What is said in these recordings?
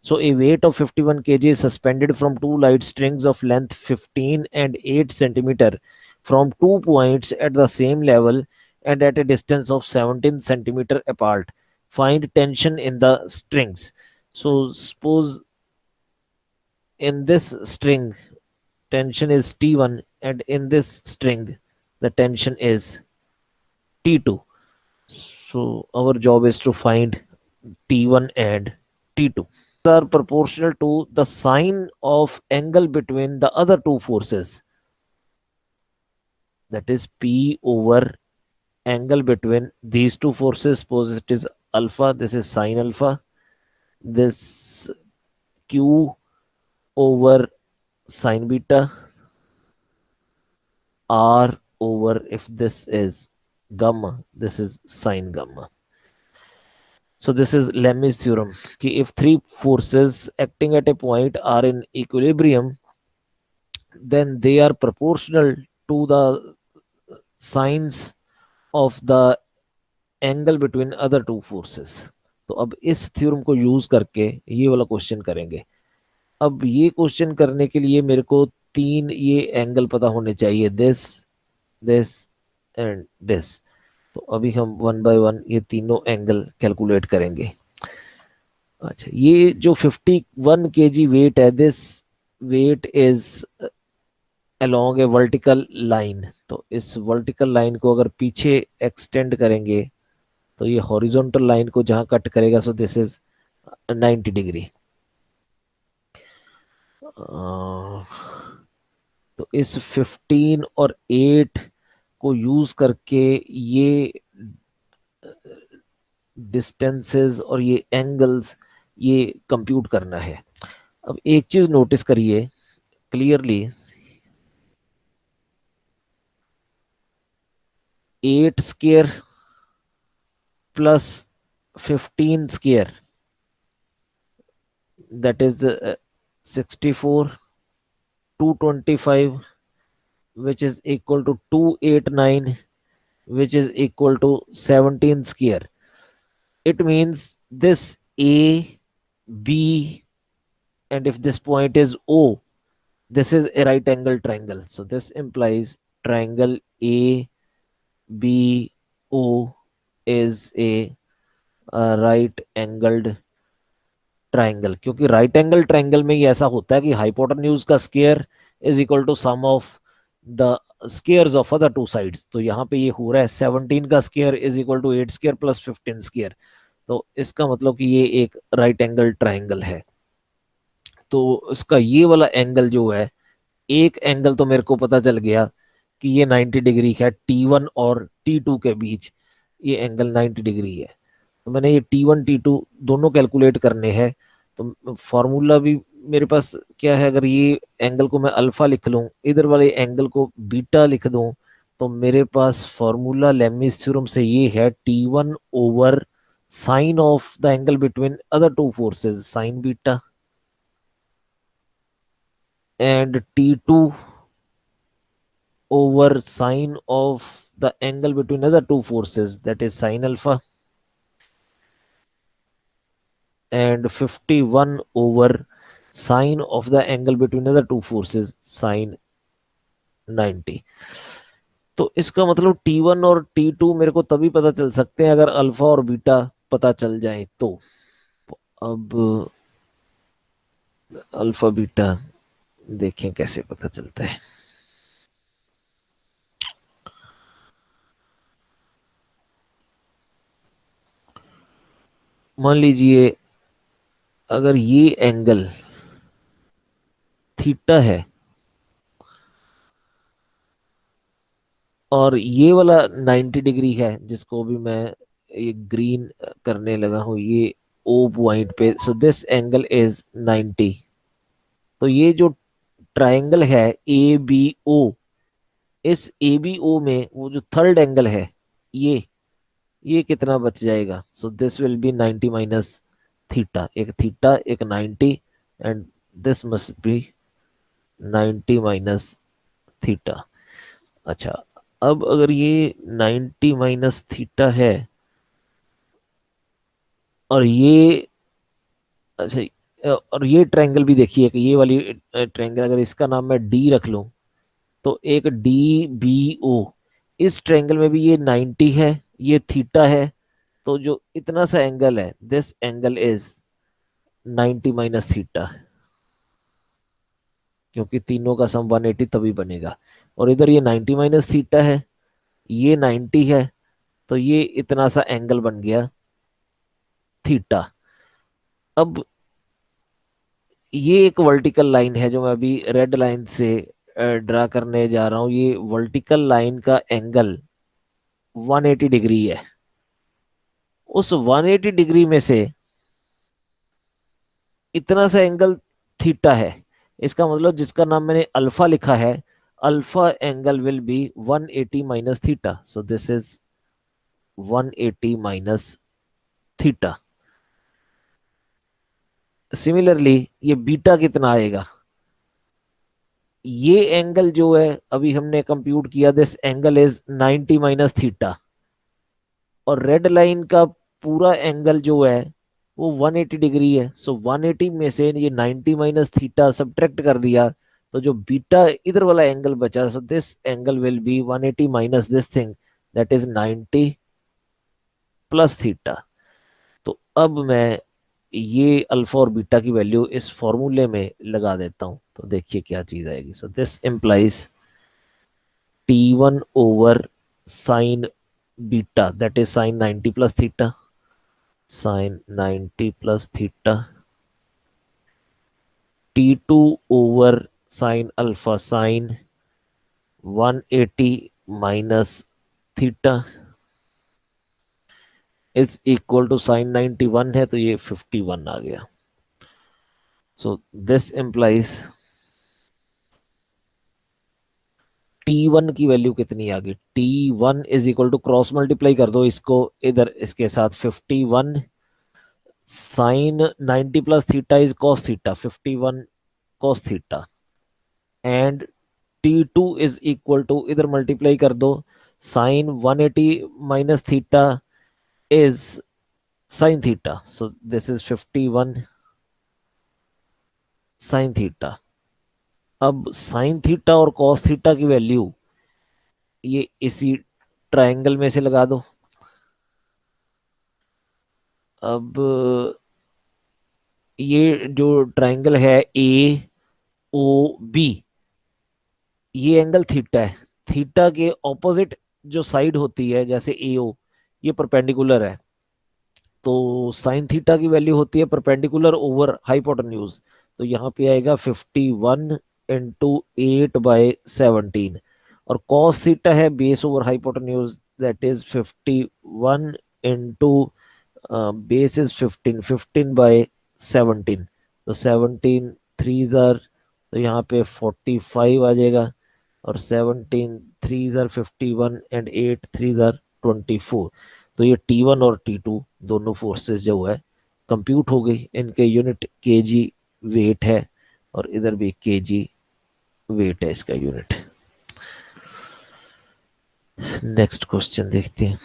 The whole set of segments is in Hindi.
So a weight of 51 kg is suspended from two light strings of length 15 and 8 centimeter from 2 points at the same level and at a distance of 17 centimeter apart. Find tension in the strings. So suppose in this string tension is T1 and in this string the tension is T2. So our job is to find T1 and T2. Are proportional to the sine of angle between the other two forces, that is P over angle between these two forces. Suppose it is alpha, this is sine alpha, this Q over sine beta, R over, if this is gamma, this is sine gamma. So this is Lemmy's theorem कि if three forces acting at a point are in equilibrium, then they are proportional to the sines of the angle between other two forces. तो अब इस थ्योरम को यूज करके ये वाला क्वेश्चन करेंगे. अब ये क्वेश्चन करने के लिए मेरे को तीन ये एंगल पता होने चाहिए, दिस दिस एंड दिस. तो अभी हम वन बाय वन ये तीनों एंगल कैलकुलेट करेंगे. अच्छा, ये जो 51 kg वेट है, this weight is along a vertical line. तो इस वर्टिकल लाइन को अगर पीछे एक्सटेंड करेंगे तो ये हॉरिजॉन्टल लाइन को जहां कट करेगा, सो दिस इज 90 डिग्री. तो इस 15 और 8 को यूज करके ये डिस्टेंसेस और ये एंगल्स ये कंप्यूट करना है. अब एक चीज नोटिस करिए clearly, 8 square plus 15 square, that is 64, 225, which is equal to 289, which is equal to 17 square. It means this A, B, and if this point is O, this is a right angle triangle. So this implies triangle A, B, O is a right angled triangle. क्योंकि राइट एंगल ट्राइंगल में ही ऐसा होता है कि हाइपोटेन्यूज का square is equal to sum of the squares of other two sides. तो यहाँ पे ये हो रहा है 17 का square is equal to 8 square plus 15 square. तो इसका मतलब कि ये एक राइट एंगल ट्राइंगल है. तो इसका ये वाला एंगल जो है, एक एंगल तो मेरे को पता चल गया कि ये 90 डिग्री है T1 और T2 के बीच, ये एंगल 90 डिग्री है. तो मैंने ये T1 T2 दोनों कैलकुलेट करने हैं. तो फॉर्मूला भी मेरे पास क्या है, अगर ये एंगल को मैं अल्फा लिख लूं, इधर वाले एंगल को बीटा लिख दूं, तो मेरे पास फॉर्मूला लेमीज थ्योरम से ये है T1 over sine of the angle between other two forces sine beta, and T2 over sine of the angle between other two forces, that is sine alpha, and 51 over sine of the angle between other two forces sine 90. तो इसका मतलब T1 और T2 मेरे को तभी पता चल सकते हैं अगर अल्फा और बीटा पता चल जाए. तो अब अल्फा बीटा देखें कैसे पता चलता है. मान लीजिए अगर ये एंगल थीटा है और ये वाला 90 डिग्री है, जिसको भी मैं ये ग्रीन करने लगा हूं ये ओ पॉइंट पे, सो दिस एंगल इज 90. तो ये जो ट्राइंगल है ए बी ओ, इस ए बी ओ में वो जो थर्ड एंगल है ये कितना बच जाएगा. So this will be 90 minus theta, एक 90 and this must be 90 minus theta. अच्छा, अब अगर ये 90 माइनस थीटा है और ये, अच्छा और ये ट्रायंगल भी देखिए कि ये वाली ट्रायंगल, अगर इसका नाम मैं डी रख लूं तो एक डी बी ओ, इस ट्रायंगल में भी ये 90 है, ये थीटा है। तो जो इतना सा एंगल है, this angle is 90 minus theta, क्योंकि तीनों का सम 180 तभी बनेगा। और इधर ये 90 माइनस थीटा है, ये 90 है, तो ये इतना सा एंगल बन गया थीटा। अब ये एक वर्टिकल लाइन है जो मैं अभी रेड लाइन से ड्रा करने जा रहा हूं। ये वर्टिकल लाइन का एंगल 180 डिग्री है। उस 180 डिग्री में से इतना सा एंगल थीटा है। इसका मतलब जिसका नाम मैंने अल्फा लिखा है, alpha angle will be 180 minus theta. So this is 180 minus theta. Similarly ये बीटा कितना आएगा, ये एंगल जो है अभी हमने कंप्यूट किया, this angle is 90 minus theta. और रेड लाइन का पूरा एंगल जो है वो 180 डिग्री है। सो 180 में से ये 90 माइनस थीटा सब्ट्रैक्ट कर दिया, तो जो बीटा इधर वाला एंगल बचा, सो this angle will be 180 minus this thing, that is 90 plus theta. तो अब मैं ये अल्फा और बीटा की वैल्यू इस फॉर्मूले में लगा देता हूं, तो देखिए क्या चीज आएगी। सो this implies T1 over sin beta, that is sin 90 plus theta, sin 90 plus theta, T2 over sin alpha, sin 180 minus theta is equal to sin 91 है, तो ये 51 आ गया। So this implies T1 की वैल्यू कितनी आ गई, T1 is equal to, cross multiply कर दो इसको इधर इसके साथ, 51 sine 90 plus theta is cos theta, 51 cos theta, and T2 is equal to, इधर मल्टीप्लाई कर दो, sine 180 minus theta is sine theta. So this is 51 sine theta. अब साइन थीटा और कॉस थीटा की वैल्यू ये इसी ट्रायंगल में से लगा दो। अब ये जो ट्रायंगल है ए ओ बी, ये एंगल थीटा है। थीटा के ऑपोजिट जो साइड होती है, जैसे ए ओ, ये परपेंडिकुलर है, तो साइन थीटा की वैल्यू होती है परपेंडिकुलर ओवर हाइपोटेन्यूज। तो यहाँ पे आएगा 51 इंटू 8/17। और कॉस थीटा है base over hypotenuse, that is 51 into base is 15, 15/17। तो 17 थ्री जार, तो यहाँ पे 45 आ जाएगा। और 17 three jar 51 and 8 three jar 24। तो ये T1 और T2 दोनों फोर्सेस जो है कंप्यूट हो गई। इनके यूनिट केजी वेट है, और इधर भी केजी वेट है इसका यूनिट। नेक्स्ट क्वेश्चन देखते हैं।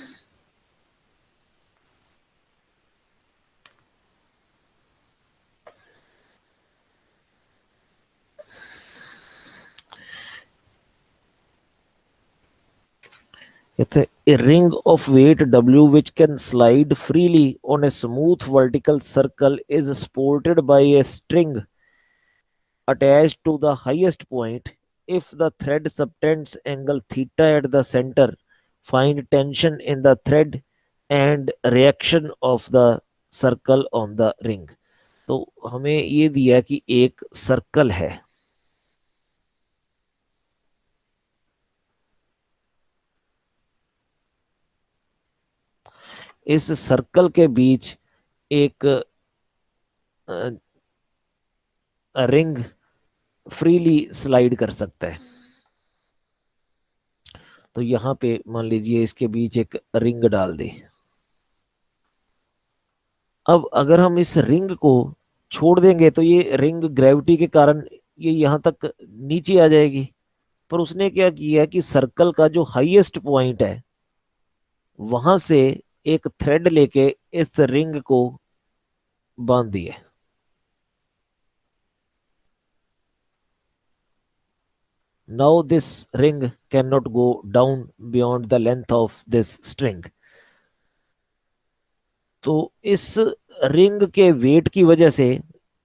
कहते हैं, a ring of weight W which can slide freely on a smooth vertical circle is supported by a string attached to the highest point. If the thread subtends angle theta at the center, find tension in the thread and reaction of the circle on the ring. तो हमें ये दिया कि एक सर्कल है, इस सर्कल के बीच एक रिंग फ्रीली स्लाइड कर सकता है। तो यहां पे मान लीजिए इसके बीच एक रिंग डाल दे। अब अगर हम इस रिंग को छोड़ देंगे तो ये रिंग ग्रेविटी के कारण ये यहां तक नीचे आ जाएगी। पर उसने क्या किया कि सर्कल का जो हाईएस्ट पॉइंट है वहां से एक थ्रेड लेके इस रिंग को बांध दिया। Now this ring can not go down beyond the length of this string. तो इस रिंग के वेट की वजह से,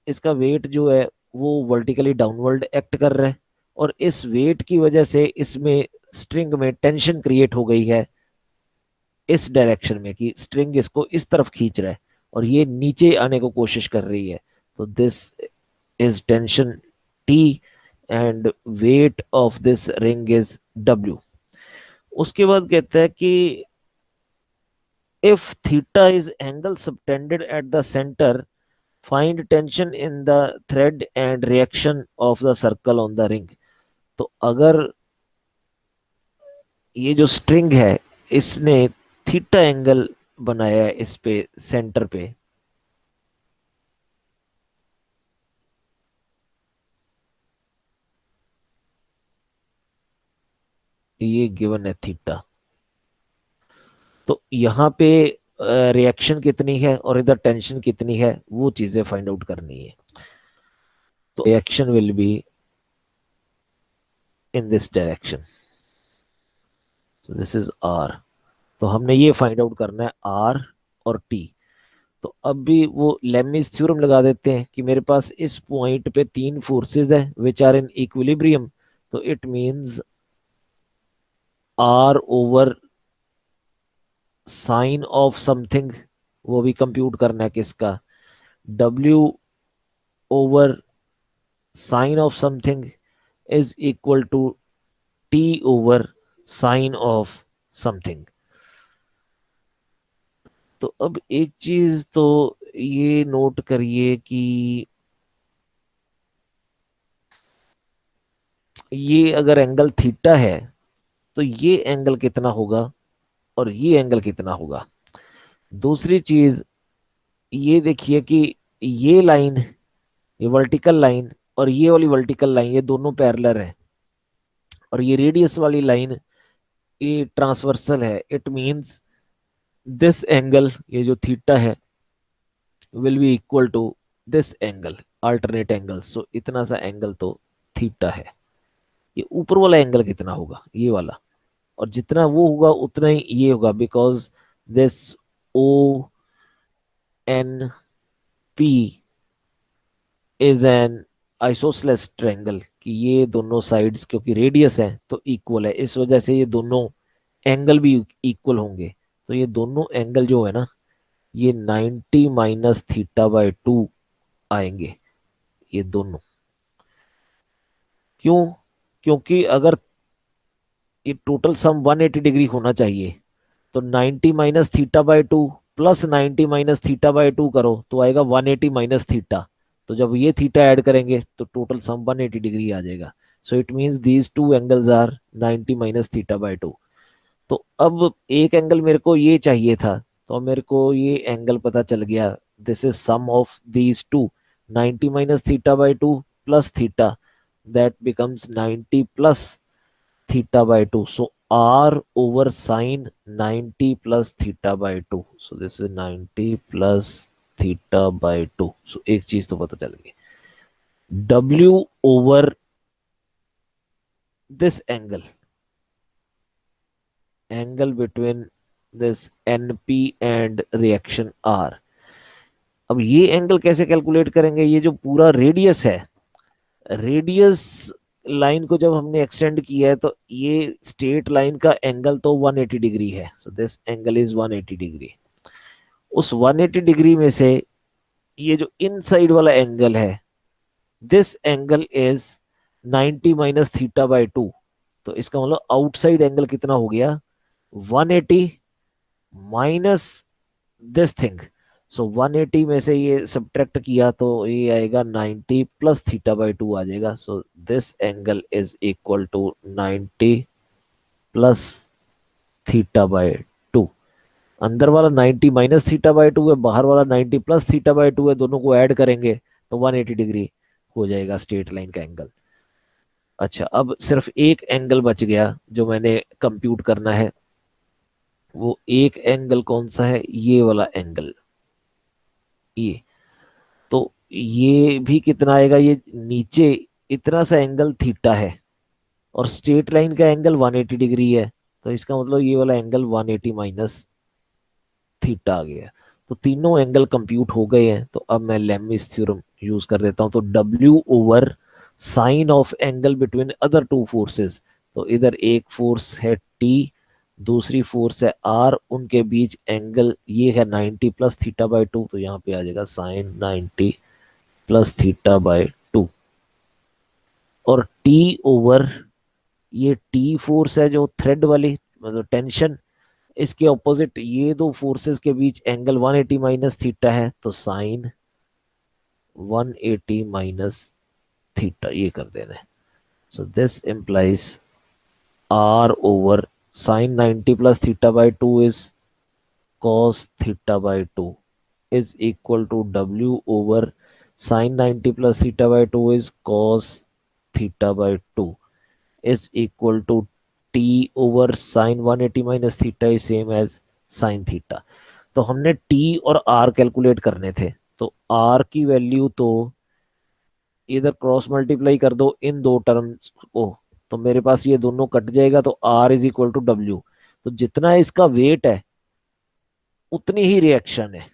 इसका वेट जो है वो वर्टिकली डाउनवर्ड एक्ट कर रहा है, और इस वेट की वजह से इसमें स्ट्रिंग में टेंशन क्रिएट हो गई है इस डायरेक्शन में, कि स्ट्रिंग इसको इस तरफ खींच रहा है और ये नीचे आने को कोशिश कर रही है। तो this is tension T and weight of this ring is W. उसके बाद कहता है कि if theta is angle subtended at the center, find tension in the thread and reaction of the circle on the ring। तो अगर ये जो स्ट्रिंग है इसने थीटा एंगल बनाया है इस पे सेंटर पे, ये गिवन है थीटा, तो यहाँ पे रिएक्शन कितनी है और इधर टेंशन कितनी है वो चीजें फाइंड आउट करनी है। तो reaction will be in this direction, so this is R. तो हमने ये फाइंड आउट करना है आर और टी। तो अब भी वो लेमिस थ्योरम लगा देते हैं कि मेरे पास इस पॉइंट पे तीन फोर्सेस है विच आर इन इक्विलिब्रियम। तो it means R over sine of something, वो भी कंप्यूट करना है किसका, W over sine of something is equal to T over sine of something. तो अब एक चीज तो ये नोट करिए कि ये अगर एंगल थीटा है तो ये एंगल कितना होगा और ये एंगल कितना होगा। दूसरी चीज ये देखिए कि ये लाइन, ये वर्टिकल लाइन और ये वाली वर्टिकल लाइन, ये दोनों पैरेलल है, और ये रेडियस वाली लाइन ये ट्रांसवर्सल है। इट मींस दिस एंगल, ये जो थीटा है, will be equal to this angle, alternate angle. So इतना सा एंगल तो थीटा है। ये ऊपर वाला एंगल कितना होगा, ये वाला, और जितना वो होगा उतना ही ये होगा, because this O N P is an isosceles triangle, कि ये दोनों साइड्स क्योंकि रेडियस है तो इक्वल है, इस वजह से ये दोनों एंगल भी इक्वल होंगे। तो ये दोनों एंगल जो है ना, ये 90 माइनस थीटा बाय 2 आएंगे, ये दोनों। क्यों? क्योंकि अगर ये टोटल सम 180 डिग्री होना चाहिए, तो 90 minus theta by 2 plus 90 minus theta by 2 करो तो आएगा 180 माइनस थीटा। तो जब ये थीटा ऐड करेंगे तो टोटल सम 180 डिग्री आ जाएगा। So it means these two angles are 90 minus theta by 2। तो अब एक एंगल मेरे को ये चाहिए था, तो मेरे को ये एंगल पता चल गया, this is sum of these two, 90 minus theta by 2 plus theta, that becomes 90 plus theta by 2. So r over sine 90 plus theta by 2. So this is 90 plus theta by 2. So एक चीज तो पता चल गई, w over this angle between this np and reaction r। अब ये एंगल कैसे कैलकुलेट करेंगे, ये जो पूरा रेडियस है, रेडियस लाइन को जब हमने एक्सटेंड किया है तो ये स्ट्रेट लाइन का एंगल तो 180 डिग्री है। So this angle is 180 degree. उस 180 डिग्री में से ये जो इनसाइड वाला एंगल है, this angle is 90 minus theta by 2। तो इसका मतलब आउटसाइड एंगल कितना हो गया, 180 माइनस दिस थिंग। सो 180 में से ये सब्ट्रैक्ट किया तो ये आएगा 90 प्लस थीटा बाय 2 आ जाएगा। So this angle is equal to 90 plus theta by 2। अंदर वाला 90 माइनस थीटा बाय 2 है, बाहर वाला 90 प्लस थीटा बाय 2 है, दोनों को ऐड करेंगे तो 180 डिग्री हो जाएगा स्ट्रेट लाइन का एंगल। अच्छा, अब सिर्फ एक एंगल बच गया जो मैंने कंप्यूट करना है। वो एक एंगल कौन सा है, ये वाला एंगल, ये। तो ये भी कितना आएगा, ये नीचे इतना सा एंगल थीटा है, और स्ट्रेट लाइन का एंगल 180 डिग्री है, तो इसका मतलब ये वाला एंगल 180 माइनस थीटा आ गया। तो तीनों एंगल कंप्यूट हो गए हैं। तो अब मैं लेमिस थ्योरम यूज कर देता हूं। तो W over sine of angle between other two forces, तो इधर एक फोर्स है T, दूसरी फोर्स है R, उनके बीच एंगल ये है 90 प्लस थीटा बाई टू, तो यहाँ पे आ जाएगा sine 90 plus theta by two. और T ओवर ये T फोर्स है जो थ्रेड वाली, मतलब टेंशन, इसके ऑपोजिट ये दो फोर्सेस के बीच एंगल 180 माइनस थीटा है, तो साइन 180 माइनस थीटा ये कर देना है। So this implies R over sine 90 plus theta by two is cos theta by two is equal to W over sine 90 plus theta by two is cos theta by two is equal to T over sine 180 minus theta is same as sine theta. तो हमने T और R कैलकुलेट करने थे, तो R की वैल्यू तो इधर क्रॉस मल्टीप्लाई कर दो इन दो टर्म्स को, तो मेरे पास ये दोनों कट जाएगा, तो R is equal to W। तो जितना इसका वेट है उतनी ही रिएक्शन है।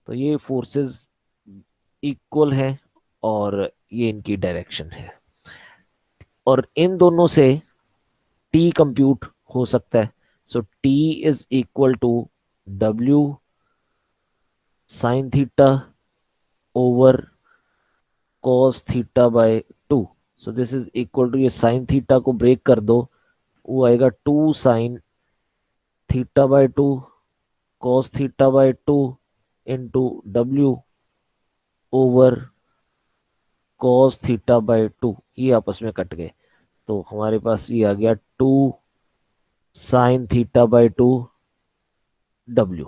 तो ये फोर्सेस इक्वल है और ये इनकी डायरेक्शन है, और इन दोनों से T कंप्यूट हो सकता है। So T is equal to W sine theta over cos theta by two. So this is equal to, ये साइन थीटा को ब्रेक कर दो, वो आएगा 2 sine theta by two cos theta by two into W over cos theta by two, ये आपस में कट गए, तो हमारे पास ये आ गया 2 sine theta by to W।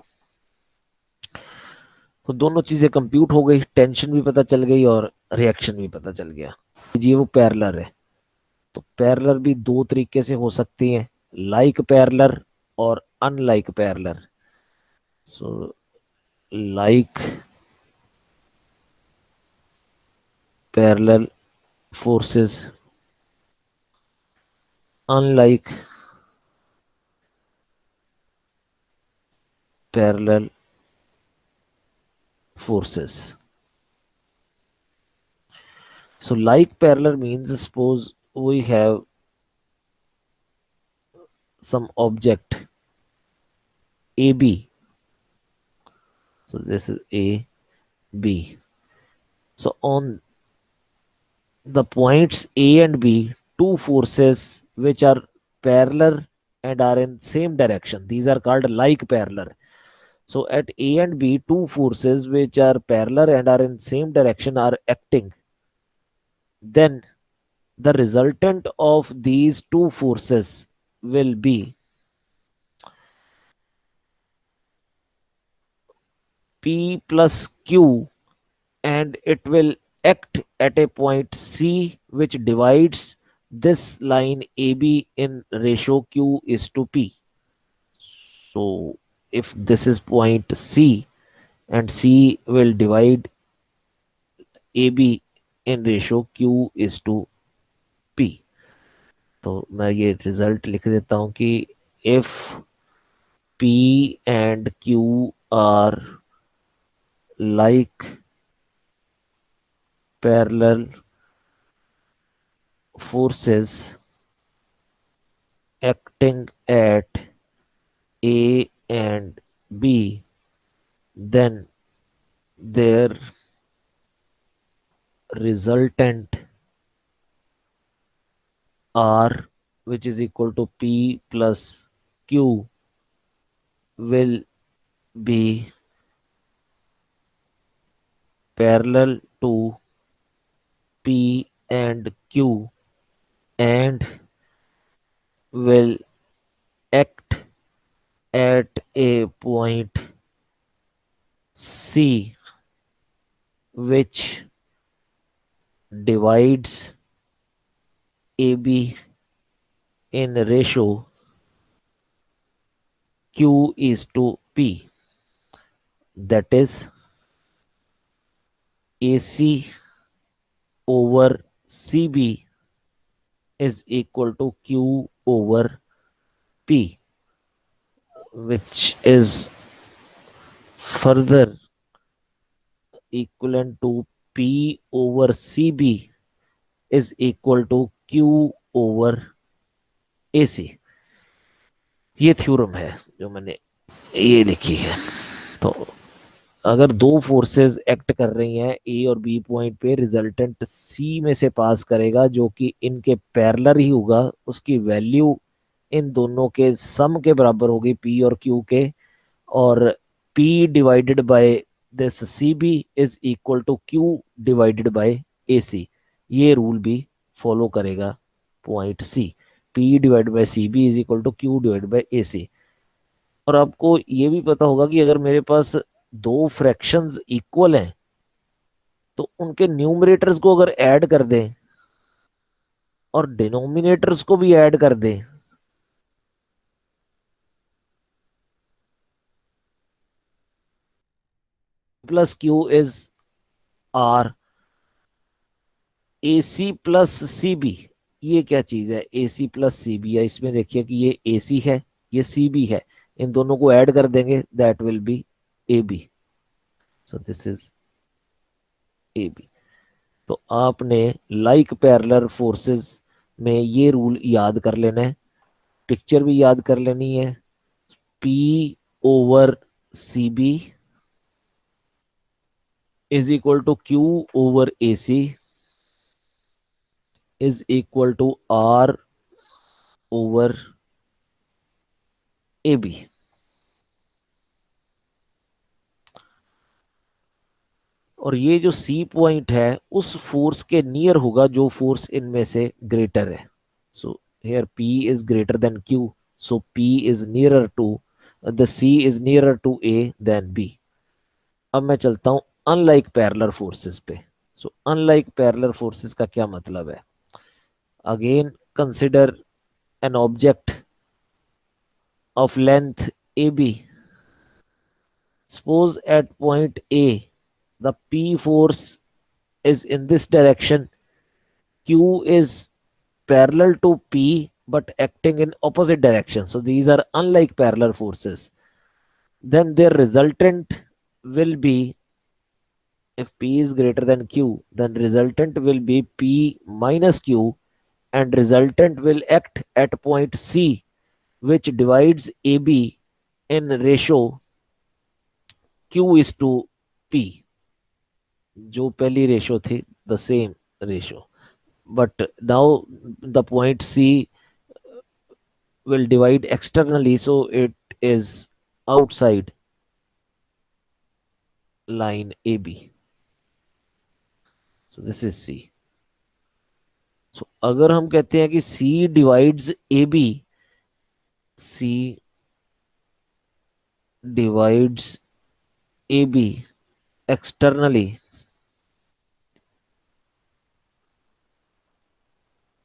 तो दोनों चीजें कंप्यूट हो गई, टेंशन भी पता चल गई और रिएक्शन भी पता चल गया। जी वो पैरेलल है। तो पैरेलल भी दो तरीके से हो सकती है, लाइक पैरेलल और unlike parallel. So like parallel forces, unlike parallel forces. So like parallel means suppose we have some object AB. So this is A, B. So on the points A and B, two forces which are parallel and are in same direction. These are called like parallel. So at A and B, two forces which are parallel and are in same direction are acting. Then the resultant of these two forces will be P plus Q, and it will act at a point C which divides this line AB in ratio Q is to P. So if this is point C and C will divide AB in ratio Q is to P, तो मैं ये रिजल्ट लिख देता हूं कि if P and Q are like parallel forces acting at A and B, then their resultant R, which is equal to P plus Q, will be parallel to P and Q and will act at a point C which divides AB in ratio Q is to P, that is AC over CB is equal to Q over P, which is further equivalent to P over CB is equal to Q over AC। ये थ्योरम है जो मैंने ये लिखी है। तो अगर दो फोर्सेस एक्ट कर रही हैं ए और बी पॉइंट पे, रिजल्टेंट सी में से पास करेगा जो कि इनके पैरेलल ही होगा, उसकी वैल्यू इन दोनों के सम के बराबर होगी पी और क्यू के, और P divided by this C B is equal to Q divided by A C. ये रूल भी फॉलो करेगा point C. P divide by C B is equal to Q divide by A C. और आपको ये भी पता होगा कि अगर मेरे पास दो फ्रैक्शंस इक्वल हैं तो उनके न्यूमरेटर्स को अगर ऐड कर दें और डिनोमिनेटर्स को भी ऐड कर दें, plus Q is R, A C plus C B. ये क्या चीज है ए सी प्लस सी बी है? इसमें देखिए कि ये ए सी है, ये सी बी है, इन दोनों को ऐड कर देंगे, that will be A B. So this is A B. तो आपने लाइक पैरेलल फोर्सेस में ये रूल याद कर लेना है, पिक्चर भी याद कर लेनी है। P over C B is equal to Q over A C is equal to R over A B. और ये जो सी पॉइंट है उस फोर्स के नियर होगा जो फोर्स इनमें से ग्रेटर है। So here P is greater than Q, so P is nearer to the C is nearer to A than B। अब मैं चलता हूं अनलाइक पैरेलल फोर्सेस पे। सो अनलाइक पैरेलल फोर्सेस का क्या मतलब है? Again consider an object of length AB। Suppose at point A, the P force is in this direction, Q is parallel to P but acting in opposite direction. So these are unlike parallel forces. Then their resultant will be, if P is greater than Q, then resultant will be P minus Q, and resultant will act at point C, which divides AB in ratio Q is to P। जो पहली रेशो थी the same ratio, but now the point C will divide externally, so it is outside line AB. So this is C. So अगर हम कहते हैं कि C divides AB, C divides AB externally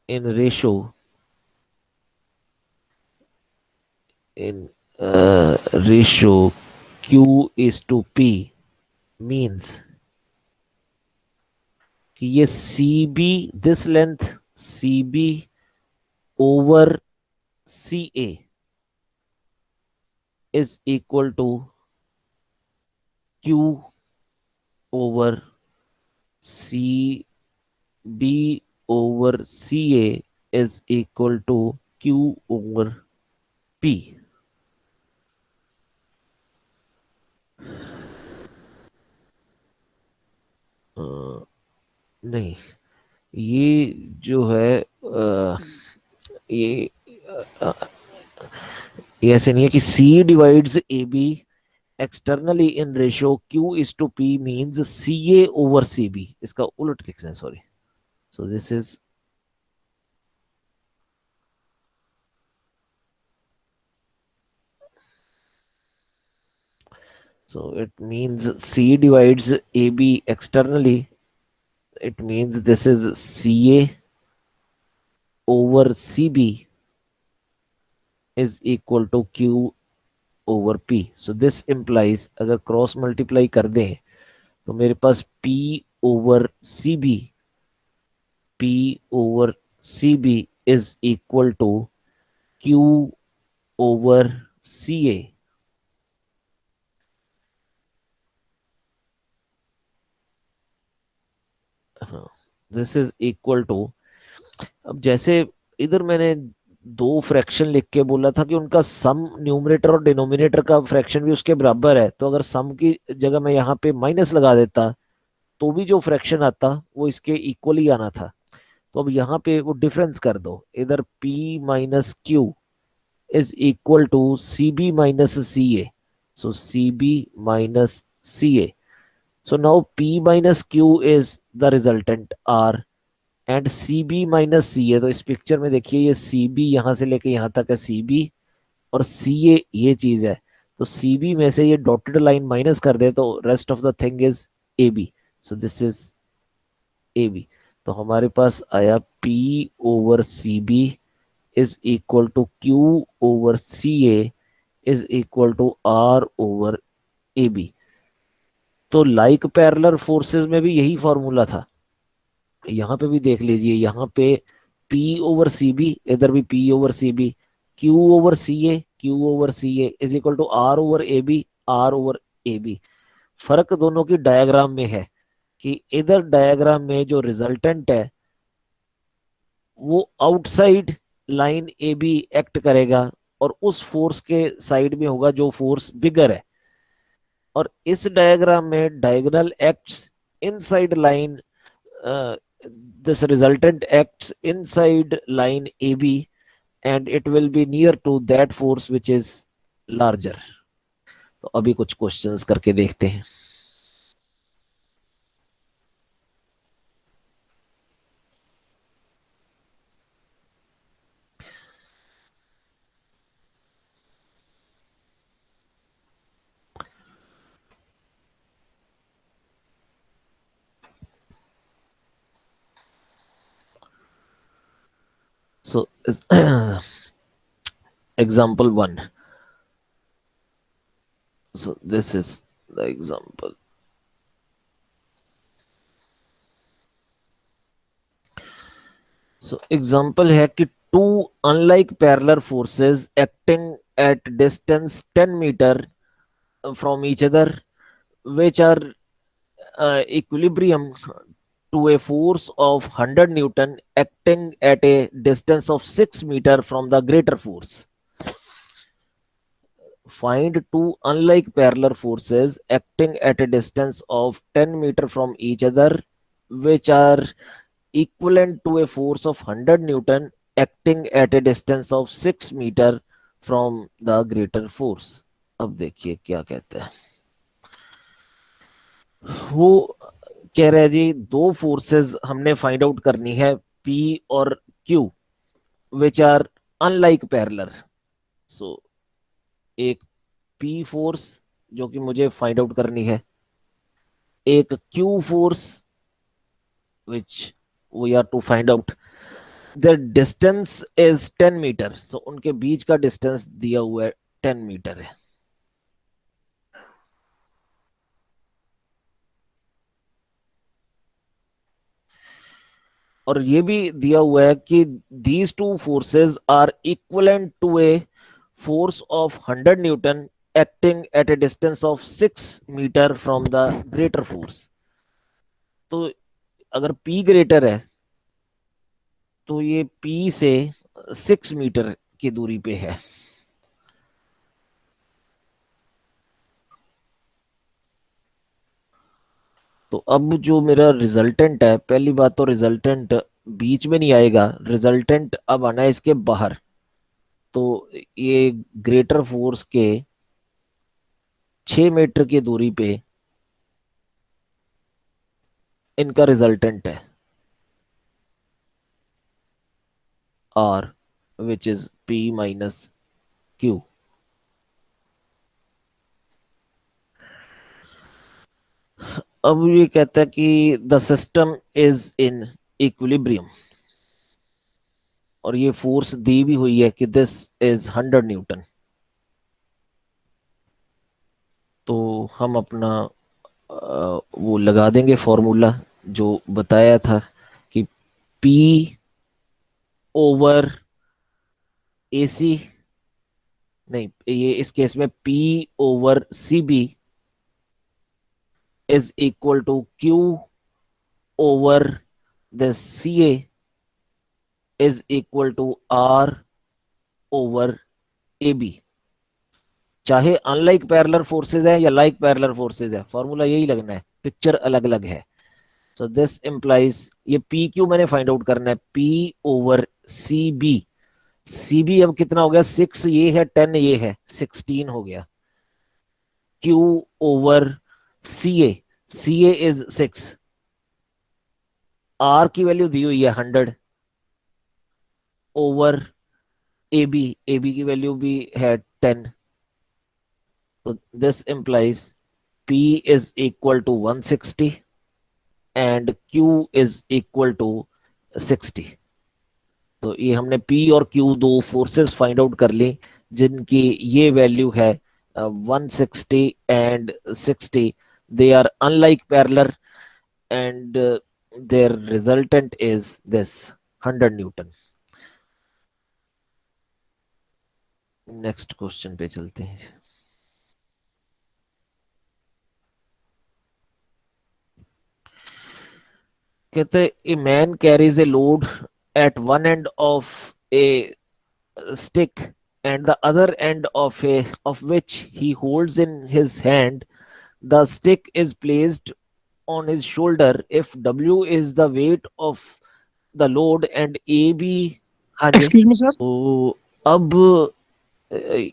in ratio ratio Q is to P, means कि ये C B, this length C B over C A is equal to Q over C B over C A is equal to Q over P. नहीं, ये जो है ये ये ऐसे नहीं है कि C divides A B externally in ratio Q is to P means C A over C B. इसका उलट लिखना है, sorry. So this is so it means C divides AB externally. It means this is CA over CB is equal to Q over P. So this implies अगर क्रॉस मल्टीप्लाई कर दें तो मेरे पास P over CB is equal to Q over C A. हाँ, दिस इज इक्वल टू, अब जैसे इधर मैंने दो फ्रैक्शन लिख के बोला था कि उनका सम न्यूमरेटर और डिनोमिनेटर का फ्रैक्शन भी उसके बराबर है, तो अगर सम की जगह मैं यहाँ पे माइनस लगा देता तो भी जो फ्रैक्शन आता वो इसके इक्वल ही आना था। तो अब यहाँ पे वो डिफरेंस कर दो, इधर p minus Q is equal to C B minus C A. So C B minus C A. So now p minus Q is the resultant r and C B minus C A. तो इस पिक्चर में देखिए ये सी बी यहाँ से लेके यहाँ तक है सी बी, और सी ए ये चीज है। तो सी बी में से ये डॉटेड लाइन माइनस कर दे तो rest of the thing is A B. So this is A B. तो हमारे पास आया P over C B is equal to Q over C A is equal to R over A B. तो लाइक पैरेलल फोर्सेस में भी यही फॉर्मूला था। यहाँ पे भी देख लीजिए, यहाँ पे P ओवर सी बी, इधर भी P over C B, Q over C A, Q over C A is equal to R over A B, R over A B. फर्क दोनों की डायग्राम में है कि इधर डायग्राम में जो रिजल्टेंट है वो outside line A B act करेगा और उस फोर्स के साइड में होगा जो फोर्स बिगर है, और इस डायग्राम में diagonal acts inside line, this resultant acts inside line AB and it will be near to that force which is larger. तो अभी कुछ क्वेश्चंस करके देखते हैं। So example 1. So this is the example. So example है कि two unlike parallel forces acting at distance 10 meter from each other which are equilibrium to a force of 100 Newton acting at a distance of 6 meter from the greater force. Find two unlike parallel forces acting at a distance of 10 meter from each other which are equivalent to a force of 100 Newton acting at a distance of 6 meter from the greater force. अब देखिए क्या कहते हैं वो। कह रहे हैं जी दो फोर्सेस हमने फाइंड आउट करनी है, P और Q which are unlike parallel. So एक P फोर्स जो कि मुझे फाइंड आउट करनी है, एक Q force which we are to find out. The distance is 10 metre. So उनके बीच का डिस्टेंस दिया हुआ है 10 मीटर है। और ये भी दिया हुआ है कि these two forces are equivalent to a force of 100 Newton acting at a distance of 6 meter from the greater force। तो अगर P ग्रेटर है तो ये P से 6 मीटर की दूरी पे है। तो अब जो मेरा रिजल्टेंट है, पहली बात तो रिजल्टेंट बीच में नहीं आएगा, रिजल्टेंट अब आना है इसके बाहर। तो ये ग्रेटर फोर्स के 6 मीटर की दूरी पे इनका रिजल्टेंट है R which is P minus Q। अब ये कहता है कि the system is in equilibrium, और ये फोर्स दी भी हुई है कि दिस इज 100 न्यूटन। तो हम अपना वो लगा देंगे फॉर्मूला जो बताया था कि P ओवर AC, नहीं, ये इस केस में P over CB is equal to Q over this CA is equal to R over AB। चाहे अनलाइक पैरेलल फोर्सेज है या लाइक पैरेलल फोर्सेज है, फॉर्मूला यही लगना है, पिक्चर अलग अलग है। सो दिस इंप्लाइज, ये पी क्यू मैंने फाइंड आउट करना है, P ओवर CB। CB अब कितना हो गया, 6 ये है, 10 ये है, 16 हो गया। Q over CA, CA is 6, R की वैल्यू दी हुई है 100 ओवर AB, AB की वैल्यू भी है 10। तो this implies P is equal to 160 and Q is equal to 60। तो ये हमने P और Q दो फोर्सेस फाइंड आउट कर ली जिनकी ये वैल्यू है 160 and 60। They are unlike parallel and their resultant is this 100 newton. Next question पे चलते हैं। कहते a man carries a load at one end of a stick and the other end of which he holds in his hand, the stick is placed on his shoulder if W is the weight of the load and AB। हाँ जी। Excuse me sir. तो अब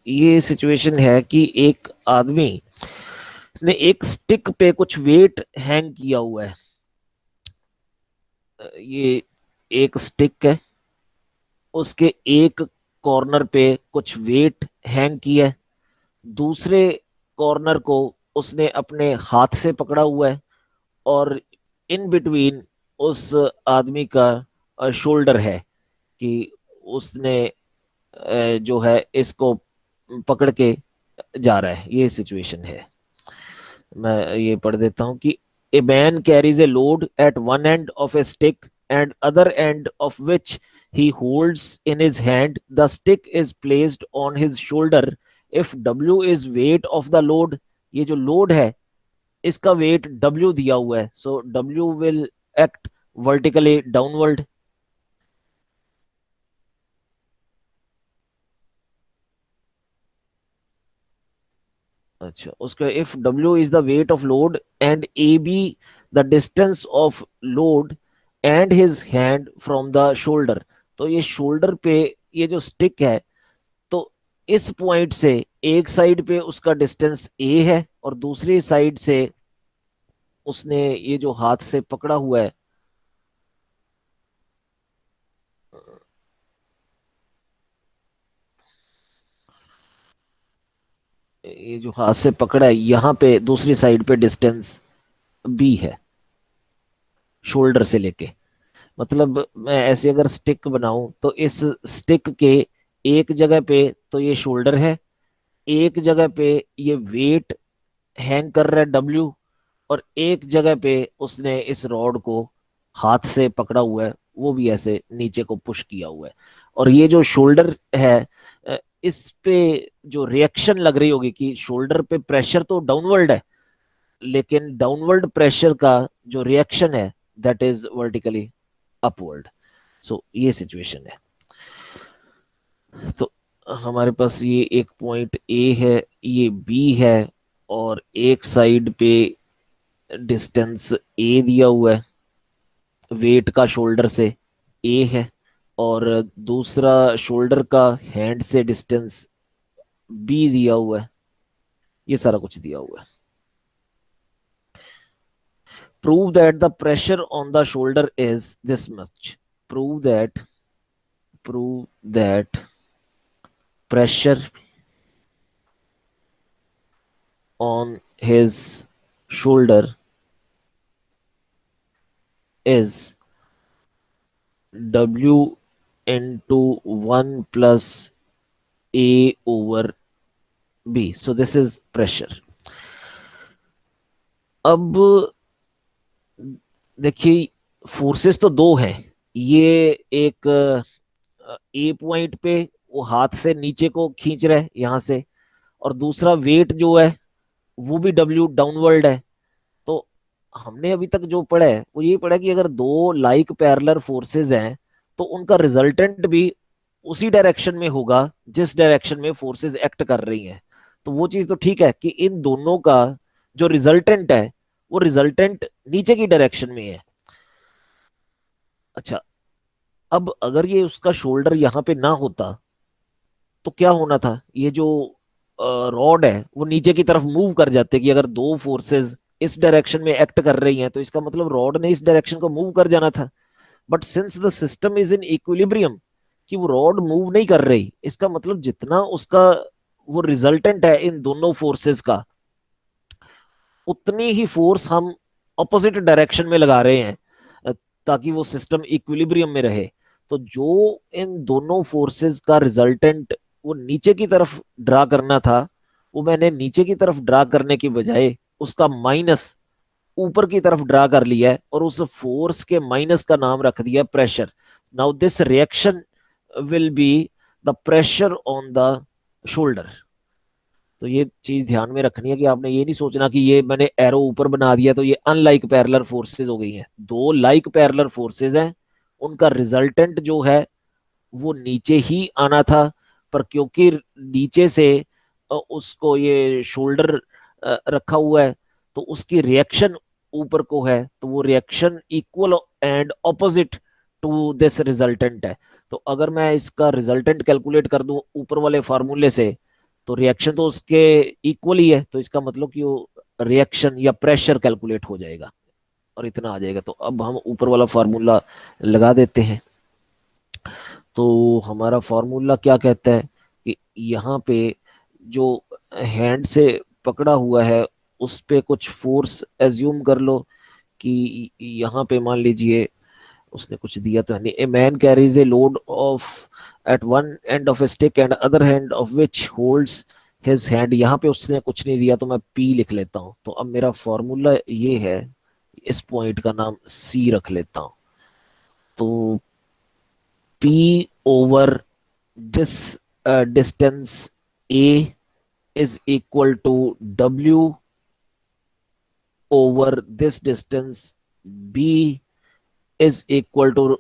ये सिचुएशन है कि एक आदमी ने एक स्टिक पे कुछ वेट हैंग किया हुआ है। ये एक स्टिक है, उसके एक कॉर्नर पे कुछ वेट हैंग किया है, दूसरे कॉर्नर को उसने अपने हाथ से पकड़ा हुआ है, और इन बिटवीन उस आदमी का शोल्डर है कि उसने जो है इसको पकड़ के जा रहा है। ये सिचुएशन है। मैं ये पढ़ देता हूँ कि ए man carries a load at one end of a stick and other end of which he holds in his hand, the stick is placed on his shoulder if W is weight of the load। ये जो लोड है इसका वेट W दिया हुआ है, सो W will act vertically downward। अच्छा, उसका if W is the weight of load and AB the distance of load and his hand from the shoulder. तो ये शोल्डर पे ये जो स्टिक है, तो इस पॉइंट से एक साइड पे उसका डिस्टेंस A है और दूसरी साइड से उसने ये जो हाथ से पकड़ा हुआ है, ये जो हाथ से पकड़ा है यहाँ पे दूसरी साइड पे डिस्टेंस B है शोल्डर से लेके। मतलब मैं ऐसे अगर स्टिक बनाऊं तो इस स्टिक के एक जगह पे तो ये शोल्डर है, एक जगह पे ये वेट हैंग कर रहा है W, और एक जगह पे उसने इस रॉड को हाथ से पकड़ा हुआ है, वो भी ऐसे नीचे को पुश किया हुआ है। और ये जो शोल्डर है, इस पे जो रिएक्शन लग रही होगी कि शोल्डर पे प्रेशर तो डाउनवर्ड है, लेकिन डाउनवर्ड प्रेशर का जो रिएक्शन है दैट इज वर्टिकली अपवर्ड। सो ये सिचुएशन है। तो हमारे पास ये एक पॉइंट ए है, ये बी है, और एक साइड पे डिस्टेंस ए दिया हुआ है वेट का शोल्डर से, ए है, और दूसरा शोल्डर का हैंड से डिस्टेंस बी दिया हुआ है। ये सारा कुछ दिया हुआ है। Prove that the pressure on the shoulder is this much. Prove that prove that pressure on his shoulder is W into 1 plus A over B। So this is pressure। अब देखिए फोर्सेस तो दो हैं, ये एक ए पॉइंट पे वो हाथ से नीचे को खींच रहा है यहाँ से, और दूसरा वेट जो है वो भी डब्ल्यू डाउनवर्ड है। तो हमने अभी तक जो पढ़ा है वो यही पढ़ा कि अगर दो लाइक पैरेलल फोर्सेस हैं तो उनका रिजल्टेंट भी उसी डायरेक्शन में होगा जिस डायरेक्शन में फोर्सेस एक्ट कर रही हैं। तो वो चीज तो ठीक है कि इन दोनों का जो रिजल्टेंट है वो रिजल्टेंट नीचे की डायरेक्शन में है। अच्छा, अब अगर ये उसका शोल्डर यहाँ पे ना होता तो क्या होना था, ये जो रॉड है वो नीचे की तरफ मूव कर जाते, कि अगर दो फोर्सेस इस डायरेक्शन में एक्ट कर रही हैं तो इसका मतलब रॉड ने इस डायरेक्शन को मूव कर जाना था। But since the system is in equilibrium, कि वो रॉड मूव नहीं कर रही, इसका मतलब जितना उसका वो रिजल्टेंट है इन दोनों फोर्सेस का, उतनी ही फोर्स हम ऑपोजिट डायरेक्शन में लगा रहे हैं ताकि वो सिस्टम इक्विलिब्रियम में रहे। तो जो इन दोनों फोर्सेस का रिजल्टेंट वो नीचे की तरफ ड्रा करना था, वो मैंने नीचे की तरफ ड्रा करने की बजाय उसका माइनस ऊपर की तरफ ड्रा कर लिया है, और उस फोर्स के माइनस का नाम रख दिया pressure. Now this reaction will be the pressure on the shoulder. तो ये चीज ध्यान में रखनी है कि आपने ये नहीं सोचना कि ये मैंने एरो ऊपर बना दिया तो ये अनलाइक पैरेलल फोर्सेस हो गई हैं। दो लाइक पैरेलल फोर्सेस हैं, उनका रिजल्टेंट जो है वो नीचे ही आना था, पर क्योंकि नीचे से उसको ये शोल्डर रखा हुआ है तो उसकी रिएक्शन ऊपर को है, तो वो reaction equal and opposite to this resultant है। तो अगर मैं इसका रिजल्टेंट कैलकुलेट कर दूं ऊपर वाले फार्मूले से, तो रिएक्शन तो उसके इक्वल ही है, तो इसका मतलब कि वो रिएक्शन या प्रेशर कैलकुलेट हो जाएगा और इतना आ जाएगा। तो अब हम ऊपर वाला फार्मूला लगा देते हैं। तो हमारा फॉर्मूला क्या कहता है कि यहाँ पे जो हैंड से पकड़ा हुआ है उस पे कुछ फोर्स एज्यूम कर लो, कि यहाँ पे मान लीजिए उसने कुछ दिया तो है नहीं, a man carries a load of at one end of a stick and other hand of which holds his hand. यहाँ पे उसने कुछ नहीं दिया तो मैं पी लिख लेता हूँ। तो अब मेरा फॉर्मूला ये है, इस पॉइंट का नाम सी रख लेता हूँ। तो P over this distance A is equal to W over this distance B is equal to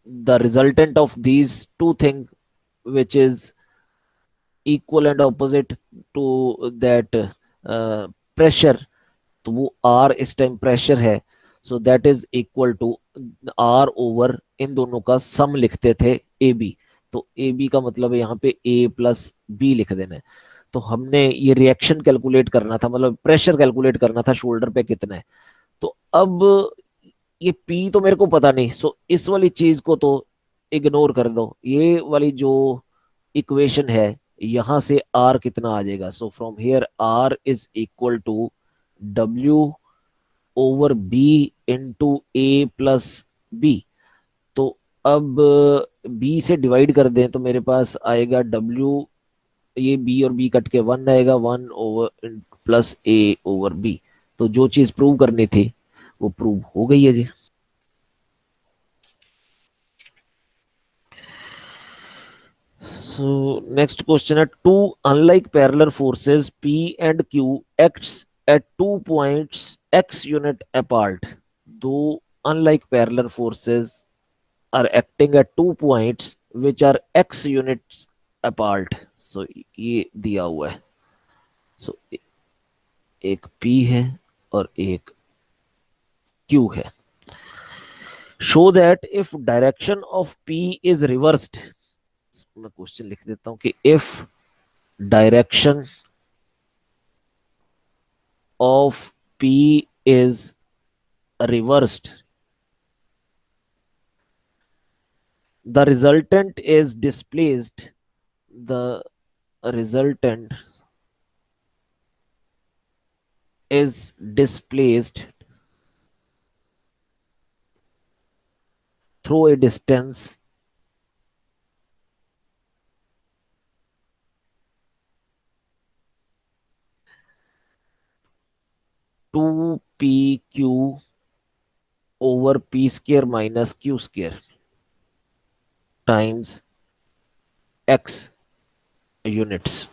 the resultant of these two things, which is equal and opposite to that pressure। तो वो R इस टाइम प्रेशर है, so that is equal to R over इन दोनों का सम लिखते थे ए बी। तो ए बी का मतलब है यहाँ पे ए प्लस बी लिख देना है। तो हमने ये रिएक्शन कैलकुलेट करना था, मतलब प्रेशर कैलकुलेट करना था शोल्डर पे कितना है। तो अब ये पी तो मेरे को पता नहीं, सो इस वाली चीज को तो इग्नोर कर दो। ये वाली जो इक्वेशन है यहां से आर कितना आ जाएगा, so from here R is equal to W over B into A plus B. तो अब बी से डिवाइड कर दें तो मेरे पास आएगा डब्ल्यू, ये बी और बी कट के वन आएगा, वन ओवर प्लस ए ओवर बी। तो जो चीज प्रूव करनी थी वो प्रूव हो गई है जी। So next question है, two unlike parallel forces P and Q acts at 2 points x unit apart। दो unlike parallel forces are acting at 2 points which are x units apart। So ये दिया हुआ है। So एक P है और एक Q है। Show that if direction of P is reversed, मैं क्वेश्चन लिख देता हूं कि if direction of P is reversed, the resultant is displaced, the resultant is displaced through a distance to P Q over P square minus Q square. Times x units.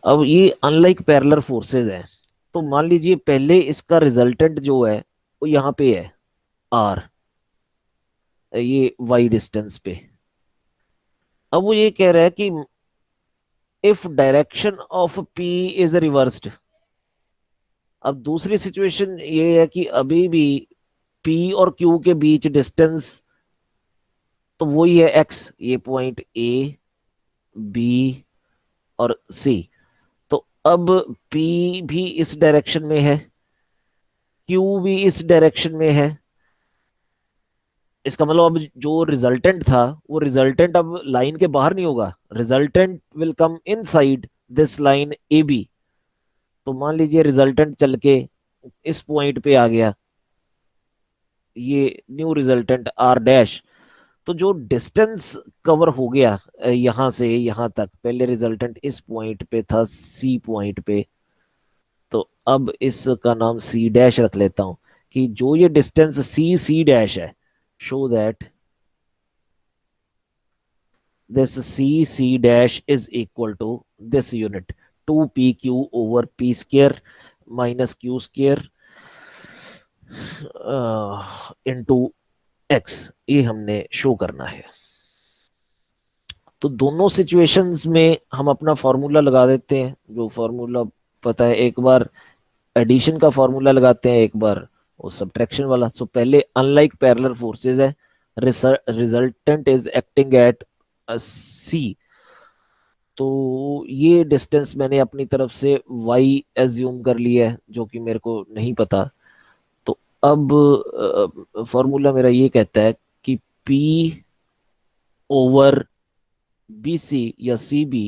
अब ये अनलाइक पैरेलल फोर्सेस हैं, तो मान लीजिए पहले इसका रिजल्टेंट जो है वो यहाँ पे है r, ये y डिस्टेंस पे। अब वो ये कह रहा है कि if direction of p is reversed. अब दूसरी सिचुएशन ये है कि अभी भी p और q के बीच डिस्टेंस तो वही है x, ये पॉइंट a b और c। तो अब p भी इस डायरेक्शन में है, q भी इस डायरेक्शन में है। इसका मतलब अब जो रिजल्टेंट था वो रिजल्टेंट अब लाइन के बाहर नहीं होगा, resultant will come inside this line A B. तो मान लीजिए रिजल्टेंट चल के इस पॉइंट पे आ गया, ये न्यू रिजल्टेंट आर डैश। तो जो डिस्टेंस कवर हो गया यहां से यहां तक, पहले रिजल्टेंट इस पॉइंट पे था सी पॉइंट पे, तो अब इसका नाम सी डैश रख लेता हूं कि जो ये डिस्टेंस सी सी डैश है, show that this c dash is equal to this unit 2pq over p square minus q square into x, ये हमने शो करना है। तो दोनों सिचुएशंस में हम अपना फॉर्मूला लगा देते हैं, जो फॉर्मूला पता है, एक बार एडिशन का फॉर्मूला लगाते हैं, एक बार वो सब्ट्रैक्शन वाला। सो पहले अनलाइक पैरेलल फोर्सेस है, रिजल्टेंट इज एक्टिंग एट सी। तो ये डिस्टेंस मैंने अपनी तरफ से y एज्यूम कर लिया है, जो कि मेरे को नहीं पता। तो अब फॉर्मूला मेरा ये कहता है कि P ओवर BC या CB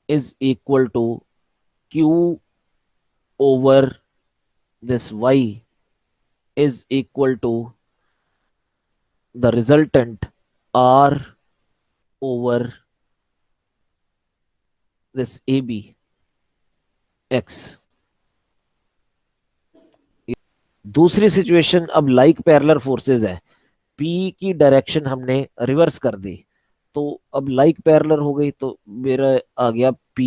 is equal to Q over this y is equal to the resultant R over this AB x। दूसरी सिचुएशन अब लाइक पैरेलल फोर्सेस है, P की डायरेक्शन हमने रिवर्स कर दी, तो अब लाइक पैरेलल हो गई, तो मेरा आ गया P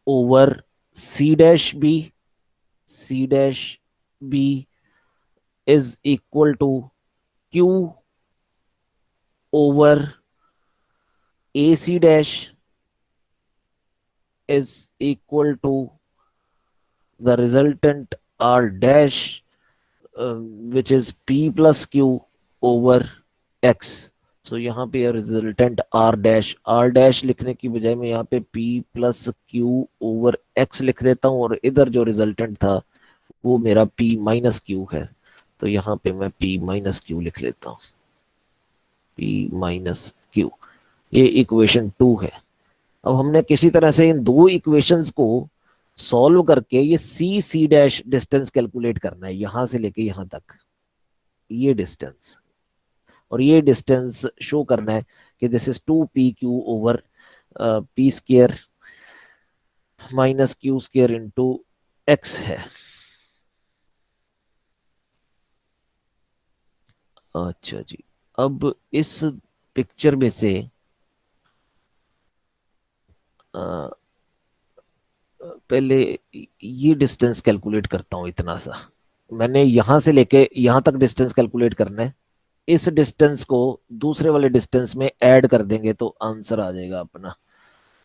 over C dash B, C dash B is equal to Q over AC dash is equal to the resultant R dash which is P plus Q over X। सो यहाँ पे रिजल्टेंट आर डैश लिखने की बजाय मैं यहाँ पे P plus Q over X लिख देता हूँ, और इधर जो रिजल्टेंट था वो मेरा P माइनस क्यू है, तो यहाँ पे मैं P माइनस क्यू लिख लेता हूँ, P माइनस क्यू। ये इक्वेशन 2 है। अब हमने किसी तरह से इन दो इक्वेशंस को सॉल्व करके ये सी सी डैश डिस्टेंस कैलकुलेट करना है, यहां से लेके यहां तक ये डिस्टेंस, और ये डिस्टेंस शो करना है कि this is 2pq over p square minus Q square into x है। अच्छा जी, अब इस पिक्चर में से पहले ये डिस्टेंस कैलकुलेट करता हूं, इतना सा मैंने यहां से लेके यहां तक डिस्टेंस कैलकुलेट करना है। इस डिस्टेंस को दूसरे वाले डिस्टेंस में ऐड कर देंगे तो आंसर आ जाएगा अपना।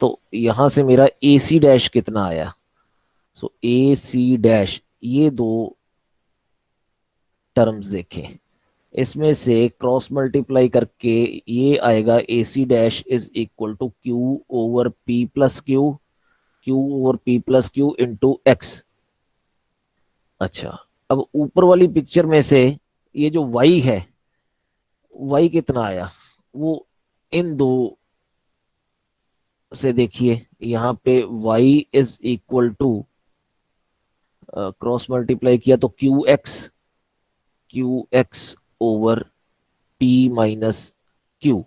तो यहां से मेरा ए सी डैश कितना आया, सो ए सी डैश, ये दो टर्म्स देखें, इसमें से क्रॉस मल्टीप्लाई करके ये आएगा A C dash is equal to Q over P plus Q, Q over P plus Q into X. अच्छा, अब ऊपर वाली पिक्चर में से ये जो y है, y कितना आया, वो इन दो से देखिए, यहाँ पे y is equal to cross multiply किया तो Q X over p minus Q.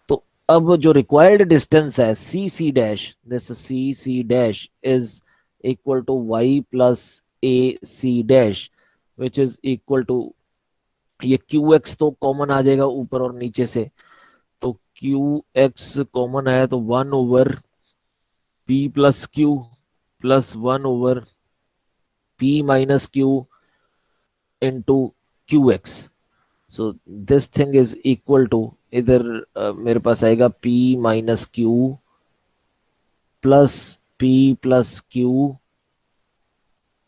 तो अब जो रिक्वायर्ड डिस्टेंस है C C dash, this C C dash is equal to y plus A C dash which is equal to ये क्यू एक्स तो कॉमन आ जाएगा ऊपर और नीचे से, तो क्यू एक्स कॉमन आया तो 1/p plus Q plus 1/p minus Q into Q X. So this thing is equal to, इधर मेरे पास आएगा p minus Q plus p plus Q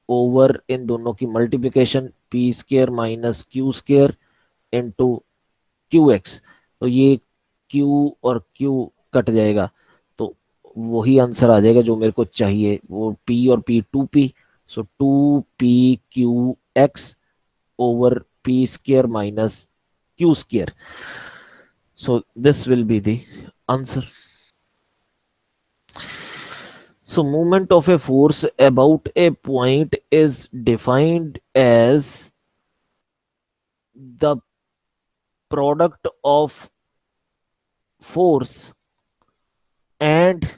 over इन दोनों की multiplication p square minus Q square into Q X. तो ये q और q कट जाएगा, तो वही आंसर आ जाएगा जो मेरे को चाहिए, वो p और p 2p। So 2p/q(x) over p square minus q square. So this will be the answer. So movement of a force about a point is defined as the product of force and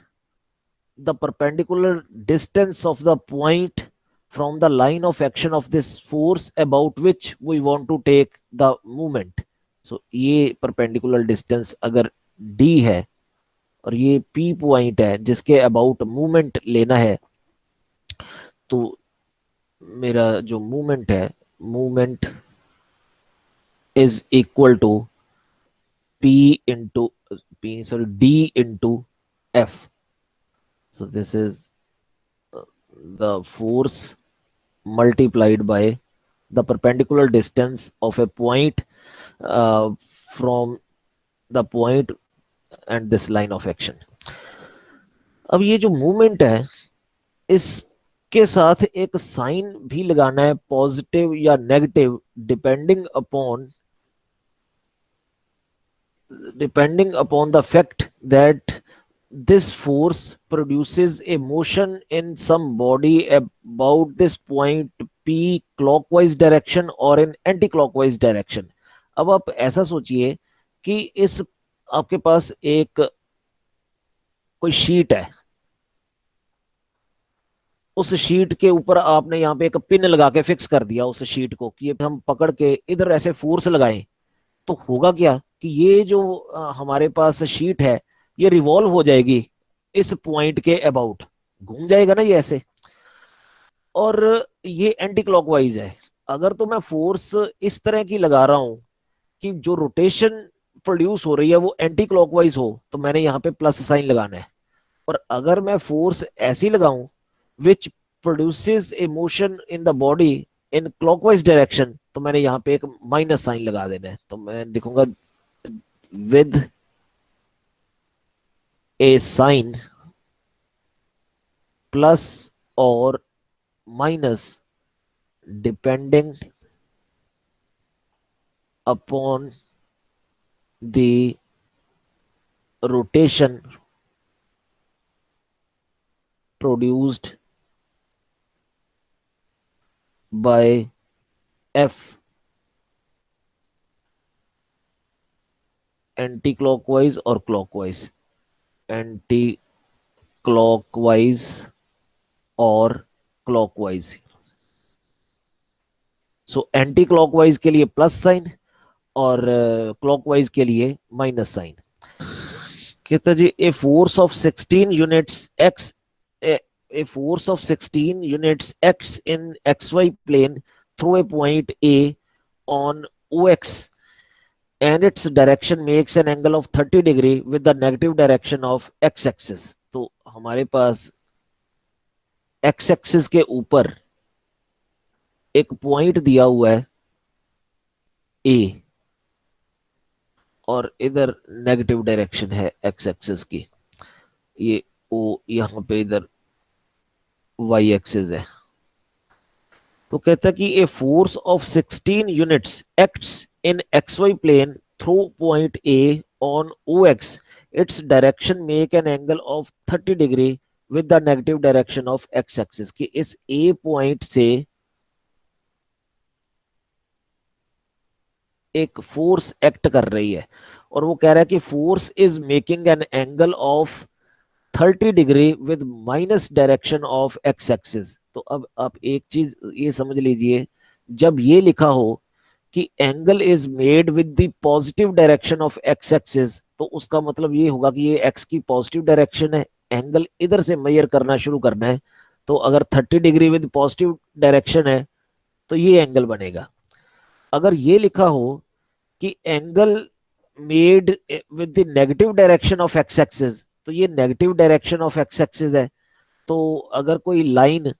the perpendicular distance of the point from the line of action of this force about which we want to take the movement. So ये perpendicular distance अगर d है और ये p पॉइंट है जिसके अबाउट मूवमेंट लेना है, तो मेरा जो मूवमेंट है, movement is equal to p into p sorry d into f। So this is the force multiplied by the perpendicular distance of a point from the point and this line of action। अब ये जो मूवमेंट है इसके साथ एक साइन भी लगाना है, पॉजिटिव या negative, depending upon the fact that this force produces a motion in some body about this point p clockwise direction or in anti-clockwise direction। अब आप ऐसा सोचिए कि इस आपके पास एक कोई शीट है, उस शीट के ऊपर आपने यहाँ पे एक पिन लगा के फिक्स कर दिया उस शीट को कि हम पकड़ के इधर ऐसे फोर्स लगाएं, तो होगा क्या कि ये जो हमारे पास शीट है ये रिवॉल्व हो जाएगी इस पॉइंट के अबाउट, घूम जाएगा ना ये ऐसे, और ये एंटी क्लॉकवाइज है। अगर तो मैं फोर्स इस तरह की लगा रहा हूं कि जो रोटेशन प्रोड्यूस हो रही है वो एंटी क्लॉकवाइज हो, तो मैंने यहाँ पे प्लस साइन लगाना है। और अगर मैं फोर्स ऐसी लगाऊं which produces A motion in the body in clockwise direction, तो मैंने यहाँ पे एक माइनस साइन लगा देना है। तो मैं लिखूंगा विद ए साइन प्लस और minus depending upon the rotation produced by F anti clockwise और क्लॉकवाइज, एंटी क्लॉकवाइज और क्लॉकवाइज। सो एंटी क्लॉकवाइज के लिए प्लस साइन और क्लॉकवाइज के लिए माइनस साइन। कहता जी a force of 16 units X, a force of 16 units x in xy plane through a point A on OX and its direction makes an angle of 30 degree with the negative direction of x axis। तो हमारे पास x axis के ऊपर एक पॉइंट दिया हुआ है A और इधर नेगेटिव डायरेक्शन है x एक्सिस की, ये O यहाँ पे इधर y एक्सिस है। तो कहता है कि a force of 16 units acts in xy plane through point A on OX, its direction make an angle of 30 degree with the negative direction of x axis. कि इस A पॉइंट से एक फोर्स एक्ट कर रही है और वो कह रहा है कि force is making an angle of 30 degree with minus direction of x axis. तो अब आप एक चीज ये समझ लीजिए, जब ये लिखा हो कि angle is made with the positive direction of x axis, तो उसका मतलब ये होगा कि ये एक्स की पॉजिटिव डायरेक्शन है, एंगल इधर से मेजर करना शुरू करना है। तो अगर 30 डिग्री विद पॉजिटिव डायरेक्शन है तो ये एंगल बनेगा। अगर ये लिखा हो कि angle made with the negative direction of x axis, तो ये negative direction of x axis है। तो अगर कोई लाइन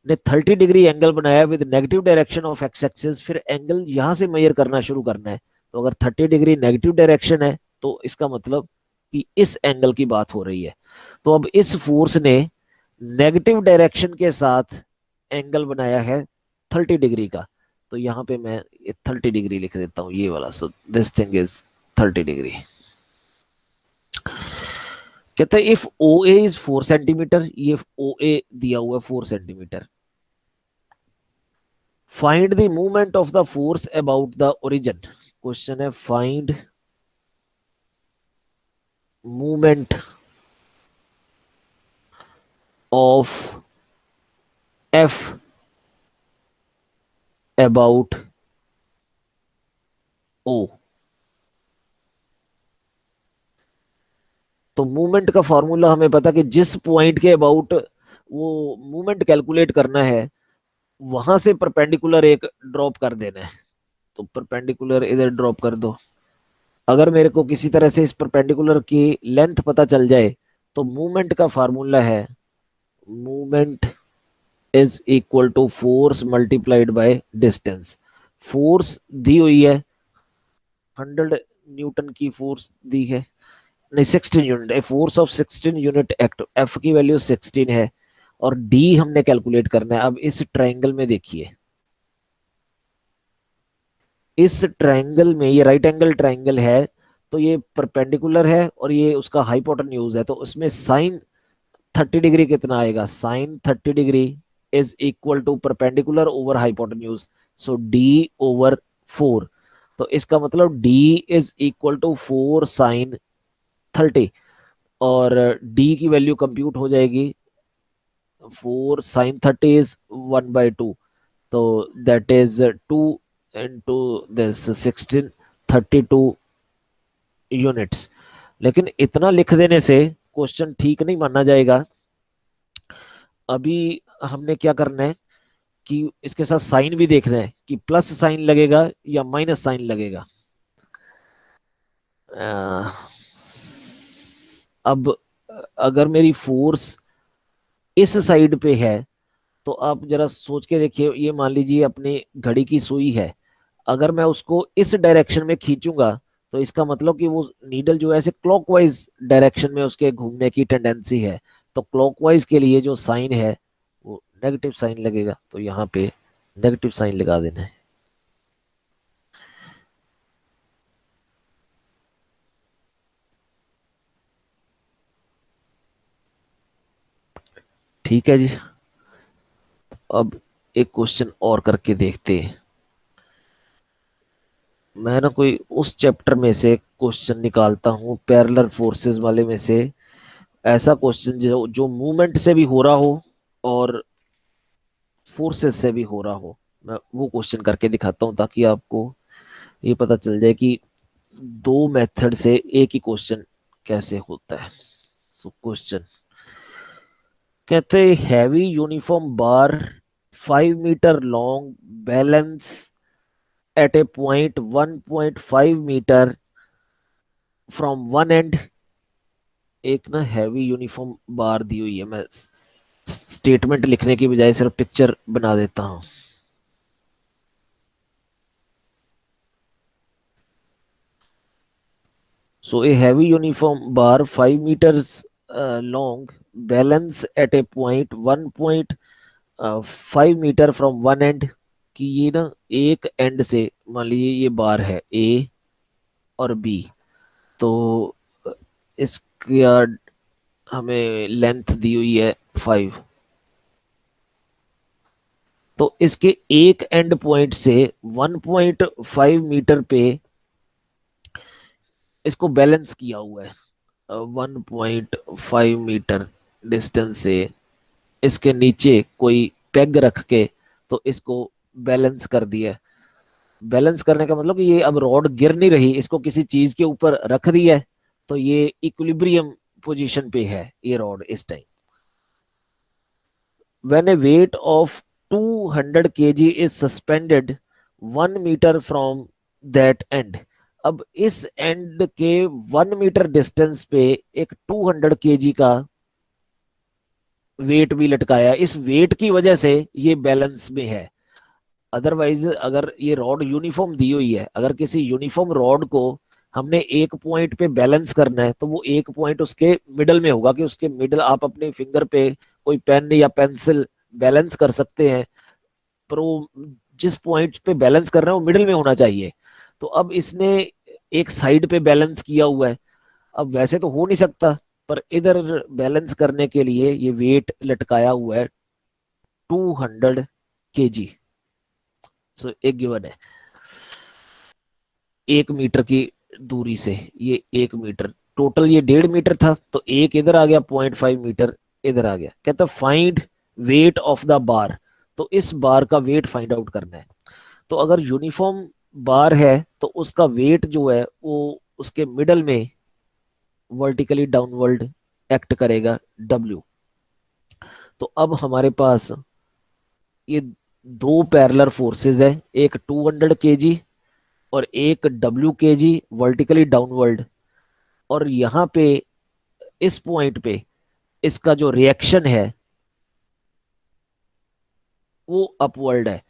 ने 30 डिग्री एंगल बनाया with negative direction of x axis, फिर एंगल यहां से मेजर करना शुरू करना है। तो अगर 30 डिग्री नेगेटिव डायरेक्शन है तो इसका मतलब कि इस एंगल की बात हो रही है। तो अब इस फोर्स ने नेगेटिव डायरेक्शन के साथ एंगल बनाया है 30 डिग्री का। तो यहाँ पे मैं 30 डिग्री लिख देता हूँ ये वाला। So this thing is 30 degree. कहते हैं if O A is 4 centimetre, ये ओ ए दिया हुआ है 4 centimetre, find the movement of the force about the origin. Question है find movement of F about O. तो मूवमेंट का फॉर्मूला हमें पता कि जिस पॉइंट के अबाउट वो मूवमेंट कैलकुलेट करना है वहां से परपेंडिकुलर एक ड्रॉप कर देना है। तो परपेंडिकुलर इधर ड्रॉप कर दो। अगर मेरे को किसी तरह से इस परपेंडिकुलर की लेंथ पता चल जाए तो मूवमेंट का फार्मूला है movement is equal to force multiplied by distance. Force दी हुई है 100 न्यूटन की फोर्स दी है, नहीं 16 unit, A force of 16 unit act, F की वैल्यू 16 है और डी हमने कैलकुलेट करना है। अब इस ट्राइंगल में देखिए, इस ट्राइंगल में ये राइट एंगल ट्राइंगल है, तो ये परपेंडिकुलर है और ये उसका हाइपोटेन्यूज है। तो उसमें साइन 30 डिग्री कितना आएगा, sine 30 degree is equal to perpendicular over hypotenuse, so D over 4। तो इसका मतलब D is equal to 4 sine 30, और डी की वैल्यू कंप्यूट हो जाएगी 4 साइन 30 इज 1/2, तो दैट इज 2 दिस 1632 यूनिट्स। लेकिन इतना लिख देने से क्वेश्चन ठीक नहीं माना जाएगा। अभी हमने क्या करना है कि इसके साथ साइन भी देखना है कि प्लस साइन लगेगा या माइनस साइन लगेगा। अ, अब अगर मेरी फोर्स इस साइड पे है तो आप जरा सोच के देखिए, ये मान लीजिए अपनी घड़ी की सुई है, अगर मैं उसको इस डायरेक्शन में खींचूंगा तो इसका मतलब कि वो नीडल जो है ऐसे क्लॉकवाइज डायरेक्शन में उसके घूमने की टेंडेंसी है। तो क्लॉकवाइज के लिए जो साइन है वो नेगेटिव साइन लगेगा, तो यहाँ पे नेगेटिव साइन लगा देना है। ठीक है जी। अब एक क्वेश्चन और करके देखते हैं। मैं ना कोई उस चैप्टर में से क्वेश्चन निकालता हूँ पैरेलल फोर्सेस वाले में से, ऐसा क्वेश्चन जो जो मूवमेंट से भी हो रहा हो और फोर्सेस से भी हो रहा हो। मैं वो क्वेश्चन करके दिखाता हूँ ताकि आपको ये पता चल जाए कि दो मेथड से एक ही क्वेश्चन कैसे होता है। सो क्वेश्चन कहते हैं heavy uniform bar 5 metre long balance at a point 1.5 metre from one end. एक ना हैवी यूनिफॉर्म बार दी हुई है, मैं स्टेटमेंट लिखने की बजाय सिर्फ पिक्चर बना देता हूँ। So a heavy uniform bar 5 meters long balance at a point 1.5 metre from one end, कि ये ना एक एंड से मान लीजिए ये बार है ए और बी, तो इसका हमें लेंथ दी हुई है 5। तो इसके एक एंड पॉइंट से 1.5 मीटर पे इसको बैलेंस किया हुआ है। 1.5 मीटर डिस्टेंस से इसके नीचे कोई पेग रख के तो इसको बैलेंस कर दिया। बैलेंस करने का मतलब कि ये अब रॉड गिर नहीं रही, इसको किसी चीज के ऊपर रख दिया है, तो ये इक्विलिब्रियम पोजीशन पे है ये रॉड इस time. when a weight of 200 kg is suspended 1 metre from that end। अब इस एंड के 1 मीटर डिस्टेंस पे एक 200 केजी का वेट भी लटकाया, इस वेट की वजह से ये बैलेंस में है। अदरवाइज अगर ये रॉड यूनिफॉर्म दी हुई है, अगर किसी यूनिफॉर्म रॉड को हमने एक पॉइंट पे बैलेंस करना है, तो वो एक पॉइंट उसके मिडल में होगा, कि उसके मिडल आप अपने फिंगर पे कोई पेन या पेंसिल बैलेंस कर सकते हैं, पर वो जिस पॉइंट पे बैलेंस कर रहे हैं वो मिडिल में होना चाहिए। तो अब इसने एक साइड पे बैलेंस किया हुआ है, अब वैसे तो हो नहीं सकता, पर इधर बैलेंस करने के लिए ये वेट लटकाया हुआ है 200 केजी। सो एक गिवन है 1 मीटर की दूरी से, ये 1 मीटर, टोटल ये 1.5 मीटर था, तो एक इधर आ गया, 0.5 मीटर इधर आ गया। कहता find weight of the bar, तो इस बार का वेट फाइंड आउट करना है। तो अगर यूनिफॉर्म बार है तो उसका वेट जो है वो उसके मिडल में वर्टिकली डाउनवर्ड एक्ट करेगा, W। तो अब हमारे पास ये दो पैरेलल फोर्सेस है, एक 200 केजी और एक W केजी वर्टिकली डाउनवर्ड, और यहाँ पे इस पॉइंट पे इसका जो रिएक्शन है वो अपवर्ड है।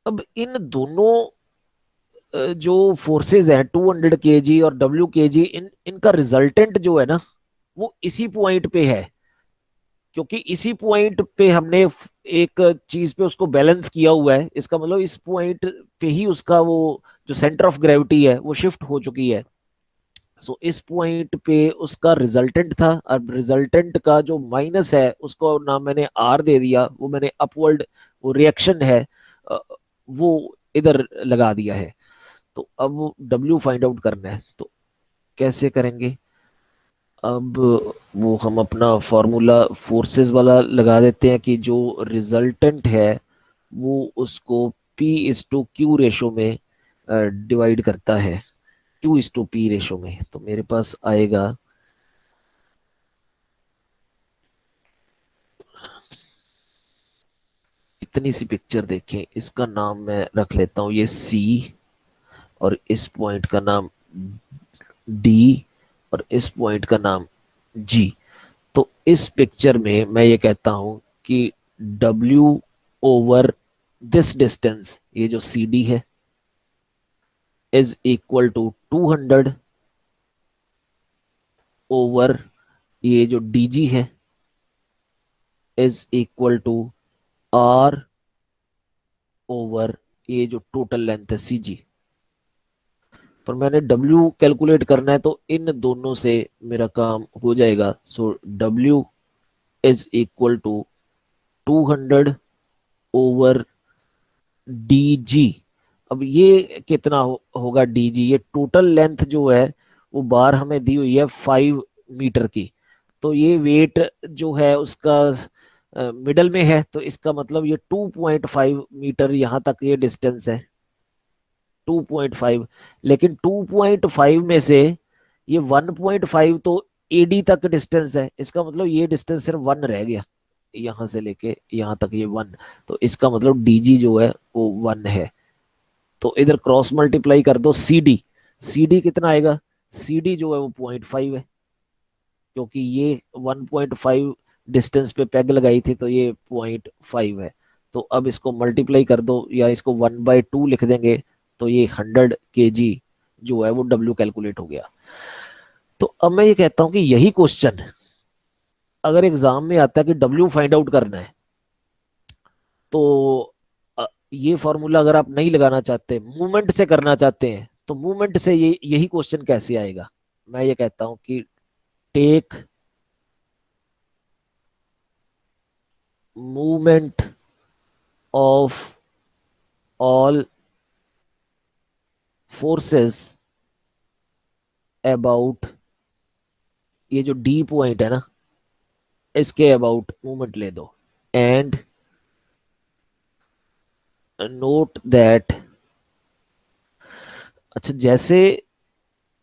अब इन दोनों जो फोर्सेस हैं 200 केजी और W केजी, इनका रिजल्टेंट जो है ना वो इसी पॉइंट पे है, क्योंकि इसी पॉइंट पे हमने एक चीज पे उसको बैलेंस किया हुआ है, इसका मतलब इस पॉइंट पे ही उसका वो जो सेंटर ऑफ ग्रेविटी है वो शिफ्ट हो चुकी है। सो इस पॉइंट पे उसका रिजल्टेंट था, अब रिजल्टेंट का जो माइनस है उसको नाम मैंने आर दे दिया, वो मैंने अपवर्ड वो रिएक्शन है अ, वो इधर लगा दिया है। तो अब डब्ल्यू फाइंड आउट करना है, तो कैसे करेंगे? अब वो हम अपना फॉर्मूला फोर्सेस वाला लगा देते हैं, कि जो रिजल्टेंट है वो उसको P/Q रेशो में डिवाइड करता है, Q/P रेशो में। तो मेरे पास आएगा, इतनी सी पिक्चर देखें, इसका नाम मैं रख लेता हूँ ये C, और इस पॉइंट का नाम D, और इस पॉइंट का नाम G। तो इस पिक्चर में मैं ये कहता हूं कि W ओवर दिस डिस्टेंस, ये जो CD है, इज इक्वल टू 200 ओवर ये जो DG है, is equal to R over ये जो टोटल लेंथ है CG। पर मैंने W कैलकुलेट करना है, तो इन दोनों से मेरा काम हो जाएगा। सो W is equal to 200 over DG। अब ये कितना होगा DG? ये टोटल लेंथ जो है वो बार हमें दी हुई है 5 मीटर की, तो ये वेट जो है उसका मिडल में है, तो इसका मतलब ये 2.5 मीटर यहाँ तक ये डिस्टेंस है, 2.5। लेकिन 2.5 में से ये 1.5 तो AD तक डिस्टेंस है, इसका मतलब ये डिस्टेंस सिर्फ 1 रह गया, यहाँ से लेके यहाँ तक ये 1। तो इसका मतलब DG जो है वो 1 है। तो इधर क्रॉस मल्टीप्लाई कर दो CD, CD कितना आएगा? CD जो है वो 0.5 है, क्योंकि ये 1.5 डिस्टेंस पे पेग लगाई थी, तो ये 0.5 है। तो अब इसको मल्टीप्लाई कर दो, या इसको 1/2 लिख देंगे, तो ये 100 केजी जो है वो W कैलकुलेट हो गया। तो अब मैं ये कहता हूं कि यही क्वेश्चन अगर एग्जाम में आता है कि W फाइंड आउट करना है, तो ये फॉर्मूला अगर आप नहीं लगाना चाहते, मूवमेंट से करना चाहते हैं, तो मूवमेंट से ये यही क्वेश्चन कैसे आएगा? मैं ये कहता हूं कि take movement of all forces about, ये जो D पॉइंट है ना, इसके अबाउट मूवमेंट ले दो, एंड नोट दैट अच्छा, जैसे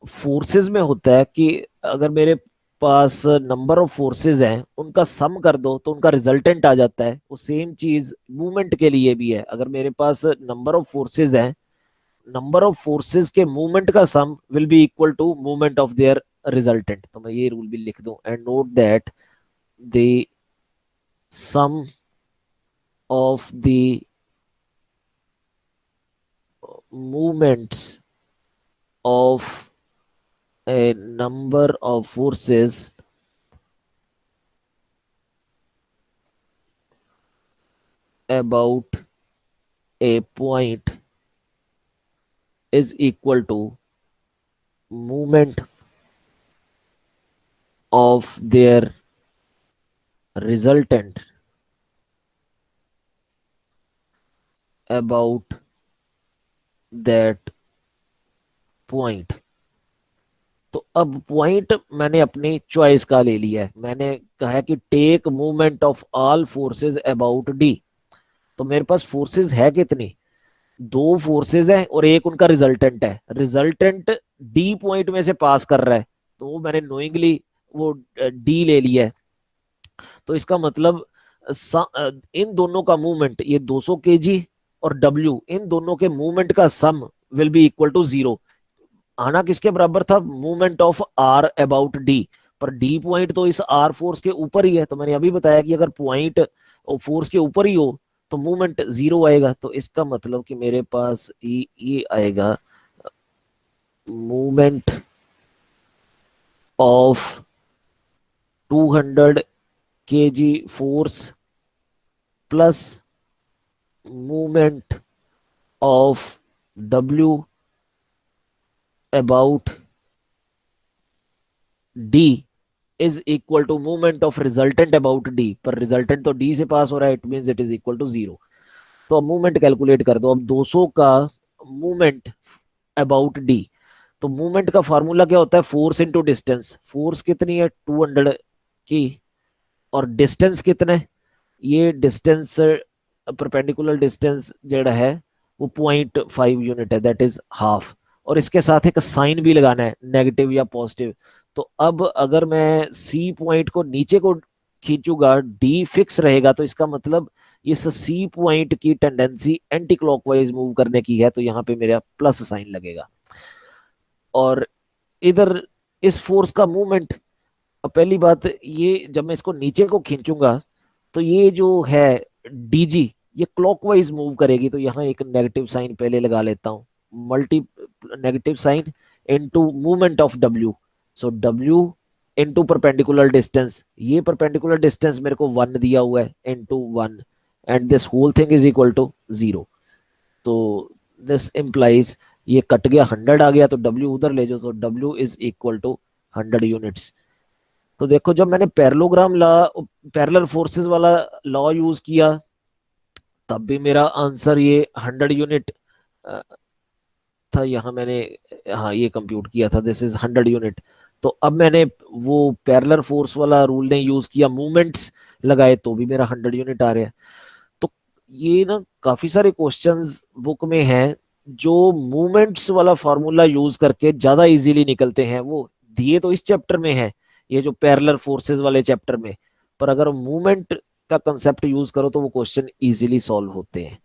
फोर्सेस में होता है कि अगर मेरे पास नंबर ऑफ फोर्सेस हैं उनका सम कर दो तो उनका रिजल्टेंट आ जाता है, वो सेम चीज मूवमेंट के लिए भी है। अगर मेरे पास नंबर ऑफ फोर्सेस हैं, नंबर ऑफ फोर्सेस के मूवमेंट का sum will be equal to movement of their resultant. तो मैं ये रूल भी लिख दूं, and note that the sum of the movements of a number of forces about a point is equal to movement of their resultant about that point। तो अब पॉइंट मैंने अपनी चॉइस का ले लिया है, मैंने कहा है कि take movement of all forces about D. तो मेरे पास फोर्सेस है कितनी, दो फोर्सेस हैं और एक उनका रिजल्टेंट है। रिजल्टेंट डी पॉइंट में से पास कर रहा है, तो वो मैंने नोइंगली वो डी ले लिया है। तो इसका मतलब इन दोनों का मूवमेंट, ये 200 केजी और डब्ल्यू, इन दोनों के मूवमेंट का sum will be equal to zero. आना किसके बराबर था, movement of R about D. पर डी पॉइंट तो इस आर फोर्स के ऊपर ही है, तो मैंने अभी बताया कि अगर पॉइंट फोर्स के ऊपर ही हो तो मूवमेंट जीरो आएगा। तो इसका मतलब कि मेरे पास ये आएगा movement of 200 KG force plus movement of W about D is equal to movement of resultant about D. पर रिजल्टेंट तो डी से पास हो रहा है, it means it is equal to zero. तो अब मूवमेंट कैलकुलेट कर दो। अब 200 का मूवमेंट अबाउट डी, तो मूवमेंट का फार्मूला क्या होता है, फोर्स इंटू डिस्टेंस। फोर्स कितनी है 200 की, और डिस्टेंस कितना है, ये डिस्टेंस परपेंडिकुलर डिस्टेंस जेड़ा है वो 0.5 यूनिट है, दैट इज हाफ। और इसके साथ एक साइन भी लगाना है, नेगेटिव या पॉजिटिव। तो अब अगर मैं सी पॉइंट को नीचे को खींचूंगा, डी फिक्स रहेगा, तो इसका मतलब इस सी पॉइंट की टेंडेंसी एंटी क्लॉकवाइज मूव करने की है, तो यहाँ पे मेरा प्लस साइन लगेगा। और इधर इस फोर्स का मूवमेंट, पहली बात ये, जब मैं इसको नीचे को खींचूंगा तो ये जो है डीजी ये क्लॉकवाइज मूव करेगी, तो यहाँ एक नेगेटिव साइन पहले लगा लेता हूँ, multi negative sine into movement of W. So W into perpendicular distance, ये परपेंडिकुलर डिस्टेंस मेरे को 1 दिया हुआ है, into 1, and this whole thing is equal to 0। तो दिस इंप्लाइज, ये कट गया 100 आ गया, तो डब्ल्यू उधर ले जाओ, तो W is equal to 100 units. तो देखो जब मैंने पैरेललोग्राम लॉ, पैरेलल फोर्सेस वाला लॉ यूज किया, तब भी मेरा आंसर ये 100 यूनिट था। यहाँ मैंने, हाँ ये कंप्यूट किया था, दिस इज 100 यूनिट। तो अब मैंने वो पैरेलल फोर्स वाला रूल नहीं यूज किया, मूवमेंट्स लगाए, तो भी मेरा 100 यूनिट आ रहा है। तो ये ना काफी सारे क्वेश्चंस बुक में हैं जो मूवमेंट्स वाला फॉर्मूला यूज करके ज्यादा इजीली निकलते हैं। वो दिए तो इस चैप्टर में है, ये जो पैरेलल फोर्सेस वाले चैप्टर में, पर अगर मूवमेंट का कंसेप्ट यूज करो तो वो क्वेश्चन इजीली सॉल्व होते हैं।